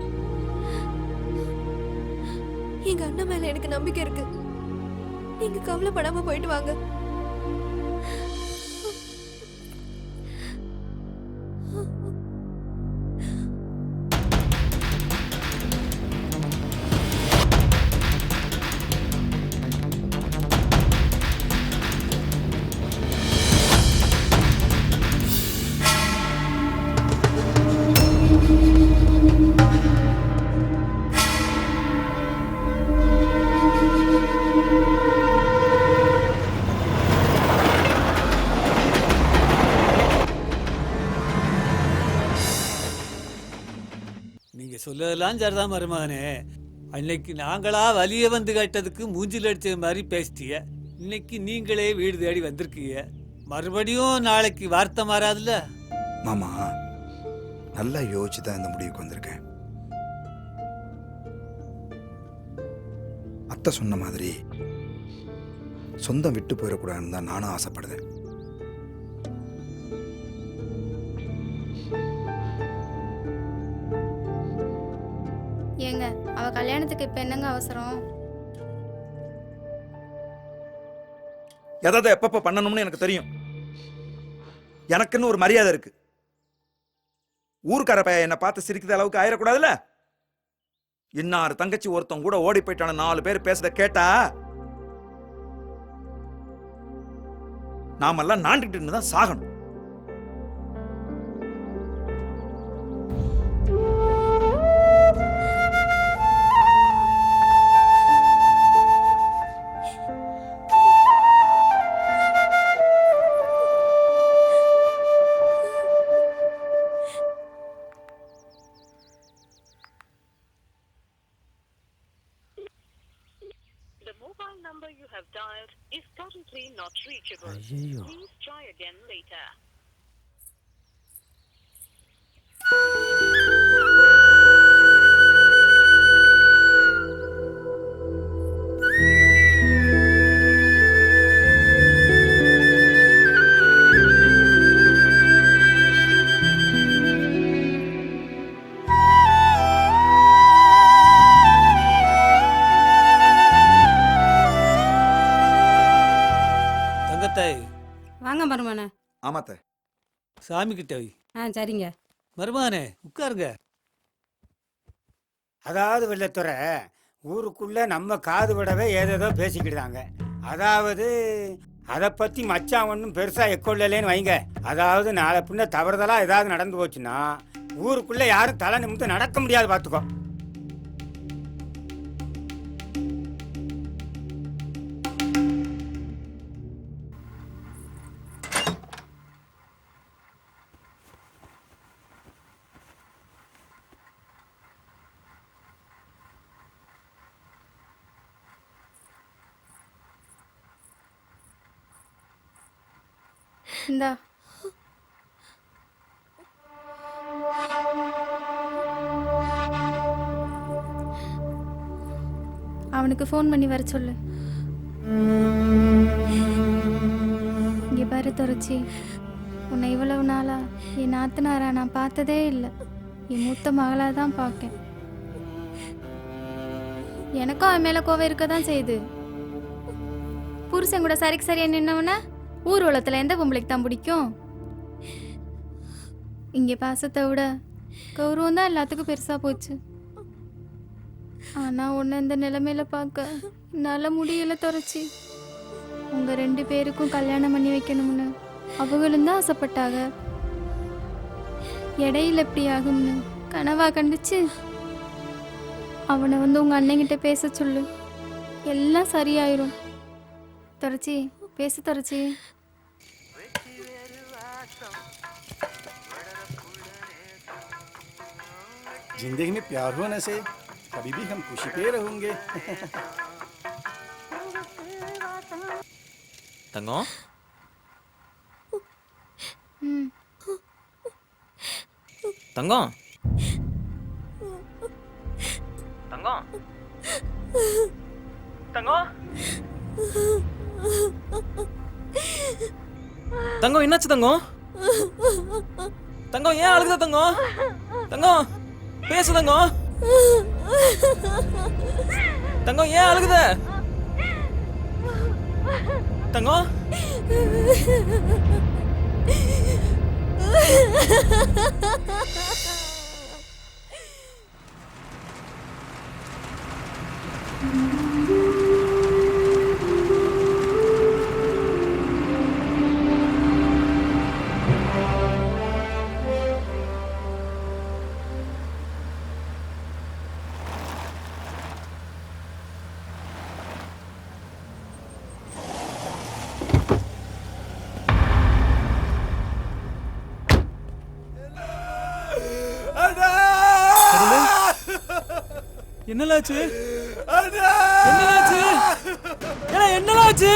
எங்க அண்ணன் மேல எனக்கு நம்பிக்கை இருக்கு. நீங்க கவலைப்படாம போயிட்டு வாங்க. நீங்க சொல்லதெல்லாம் சரிதான் மருமகனே. அன்னைக்கு நாங்களா வலிய வந்து கேட்டதுக்கு மூஞ்சில் அடிச்ச மாதிரி பேசிட்டிய. இன்னைக்கு நீங்களே வீடு தேடி வந்திருக்கீங்க. மறுபடியும் நாளைக்கு வார்த்தை மாறாதுல்ல. மாமா நல்லா யோசிச்சு தான் இந்த முடிவுக்கு வந்திருக்கேன். அத்தை சொன்ன மாதிரி சொந்தம் விட்டு போயிடக்கூடாதுன்னு தான் நானும் ஆசைப்படுறேன். ஏங்க அவ கல்யாணத்துக்கு இப்ப என்னங்க அவசரம்? எதாவது எப்பப்ப பண்ணணும்னு எனக்கு தெரியும். எனக்குன்னு ஒரு மரியாதை இருக்கு. ஊருக்கார பையன் என்ன பார்த்து சிரிக்கிற அளவுக்கு ஆயிடக்கூடாதுல்ல. இன்னாரு தங்கச்சி ஒருத்தன் கூட ஓடி போயிட்டான 4 பேர் பேசுறத கேட்டா நாமெல்லாம் நாண்டுகிட்டு தான் சாகணும். ஐயோ, தங்கத்தாய் வாங்க மருமனே. ஆமாத்த சாமி கிட்ட வை. சரிங்க. மருமானே உட்காருங்க. அதாவது வெள்ளத்துறை ஊருக்குள்ள நம்ம காது விடவே ஏதேதோ பேசிக்கிட்டாங்க. அதாவது அதை பற்றி மச்சான் ஒன்றும் பெருசாக எக்கொள்ளலேன்னு வைங்க. அதாவது நாளை பின்ன தவறுதலாக ஏதாவது நடந்து போச்சுன்னா ஊருக்குள்ளே யாரும் தலை நிமிந்து நடக்க முடியாது, பார்த்துக்கோ. இந்தா. அவனுக்கு ஃபோன் பண்ணி வர சொல்லு. இங்கே பாரு துறச்சி, உன்னை இவ்வளவு நாளா என் நாத்தனாரா நான் பார்த்ததே இல்லை. என் மூத்த மகளாக தான் பார்க்கேன். எனக்கும் அவன் மேலே கோவம் இருக்க தான் செய்யுது. புருஷன் கூட சரிக்கு சரியா நின்னவன ஊர் உலகத்தில் எந்த பொம்பளைக்கு தான் பிடிக்கும்? இங்கே பாசத்தை விட கௌரவம் தான் எல்லாத்துக்கும் பெருசாக போச்சு. ஆனால் உன்னை இந்த நிலைமையில பார்க்க என்னால் முடியலை துறச்சி. உங்கள் 2 பேருக்கும் கல்யாணம் பண்ணி வைக்கணும்னு அவங்களும் தான் ஆசைப்பட்டாங்க. இடையில எப்படி ஆகும்னு கனவா கண்டுச்சு. அவனை வந்து உங்கள் அண்ணங்கிட்ட பேச சொல்லு, எல்லாம் சரியாயிரும். துறச்சி பேச துறச்சி. जिंदगी में प्यार होने से कभी भी हम खुशी पे रहोगे. தங்கம் தங்கம் தங்கம் தங்கம் தங்கம் என்னாச்சு தங்கம்? தங்கம் ஏன் அழுகுத தங்கம்? தங்கம் பேசு தங்கம். தங்கம் ஏன் அழுகுத? தங்கம் என்னலாச்சு? என்னலாச்சு? ஏன்னா என்னலாச்சு?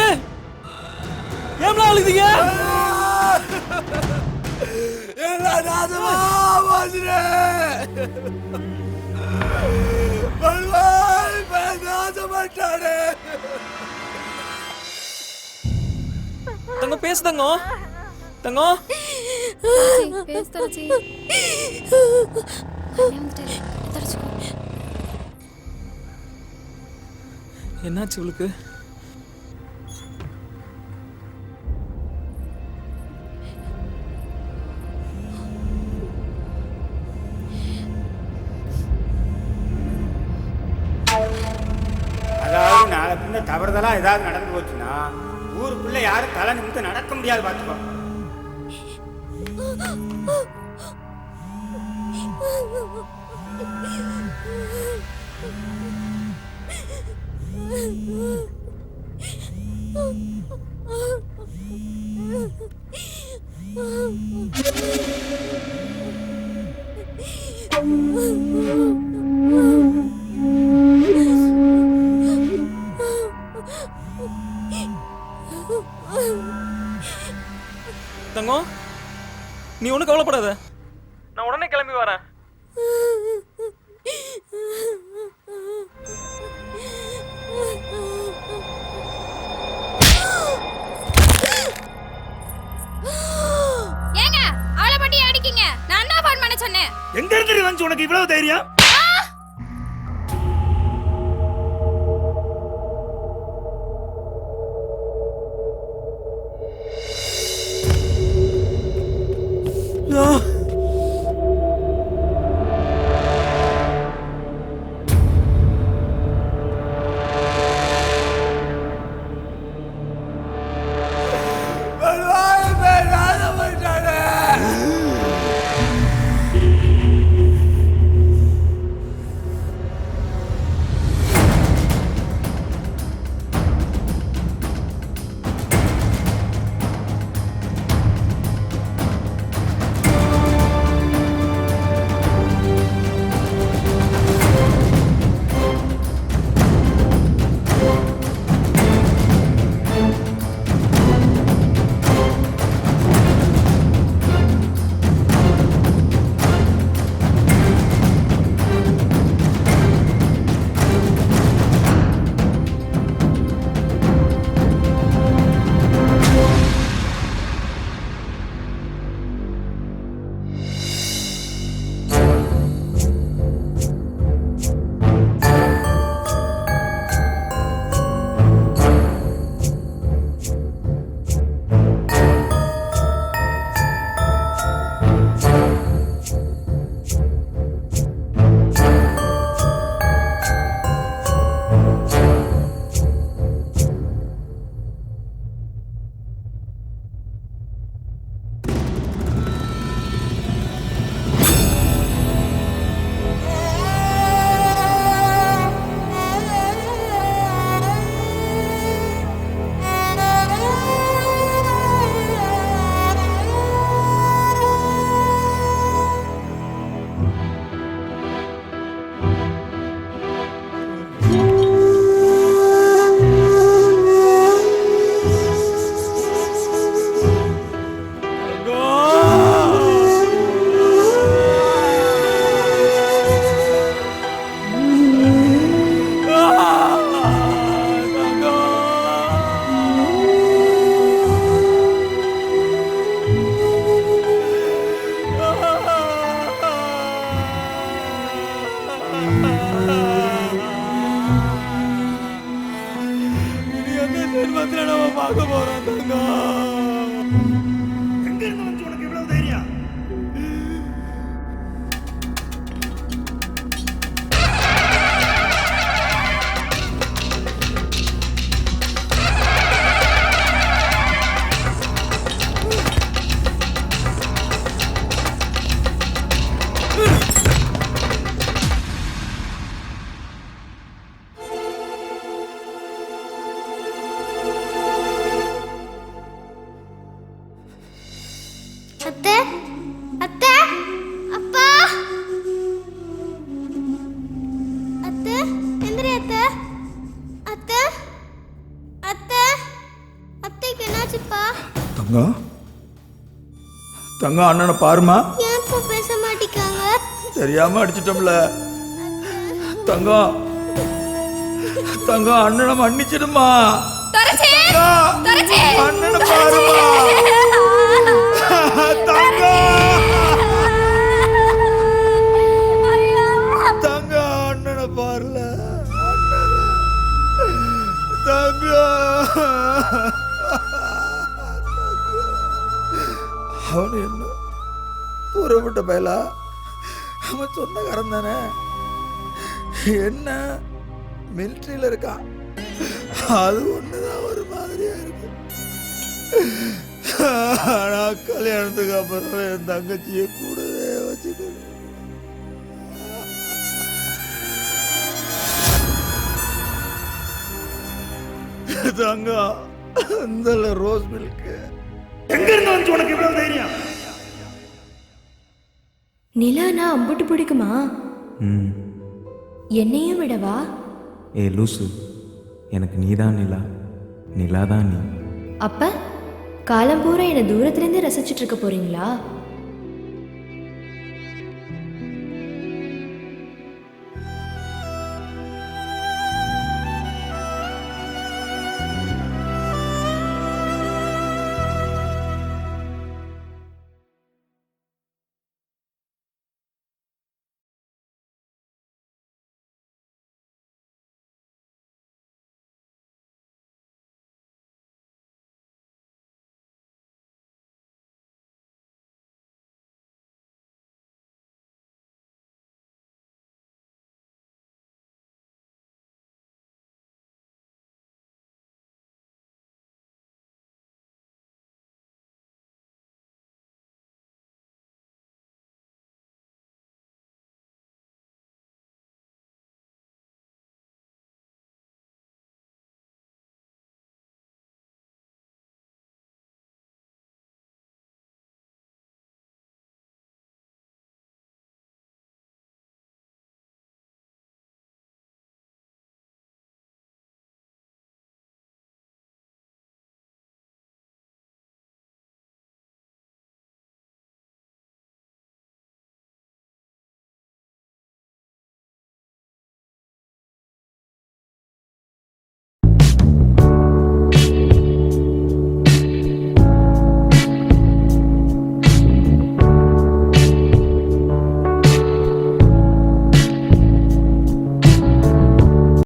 ஏம்ல அழுகுதீங்க? எல்லாம் நாசமா போச்சுடே. பல்வாய் நாசமாட்டானே. தங்கம் பேசு தங்கம். தங்கம் பேச துறச்சி. என்னாச்சு உங்களுக்கு? அதாவது நாளை பின்ன தவறுதலாக ஏதாவது நடந்து போச்சுன்னா ஊருக்குள்ளே யாரும் தலை நிமிந்து நடக்க முடியாது, பார்த்துக்கோ. தங்கம் நீ ஒன்றும் கவலைப்படாத, நான் உடனே கிளம்பி வரேன். ஏங்க அவளை பட்டி அடிக்கீங்க? நான் தான் ஃபோன் பண்ண சொன்னேன். எங்க இருந்து வந்து உனக்கு இவ்வளவு தைரியம்? தைரியம் அத்தை அத்தை அப்பா அத்தை எந்திரி அத்தை அத்தை அத்தை அத்தைக்கு என்னாச்சுப்பா? தங்கம் தங்கம் அண்ணனை பாருமா. ஏன்ப்பா பேச மாட்டிக்காங்க? தெரியாம அடிச்சிட்டோம்ல. தங்கம் தங்கம் அண்ணனை மன்னிச்சிடுமா. அண்ணனை பாருமா. தங்க அண்ணனை பாருல. தங்க அவனு என்ன புறப்பட்ட பயலா? அவன் சொந்தக்காரன் தானே. என்ன மிலிட்ரியில இருக்கான். அது ஒண்ணுதான் ஒரு மாதிரியா இருக்கு. ஆனா கல்யாணத்துக்கு அப்புறம் என் தங்கச்சியை கூடவே வச்சுக்கணும். தங்கம் இந்த ரோஸ் மில்க் எங்க இருந்து வந்து உனக்கு இவ்வளவு தைரியம்? நிலானா அம்புட்டு பிடிக்குமா? ம். என்னையும் விடவா? ஏ லூசு, எனக்கு நீதான் நிலா, நிலா தான் நீ. அப்ப காலம் பூரா என்னை தூரத்துலேருந்து ரசிச்சுட்டு இருக்க போறீங்களா?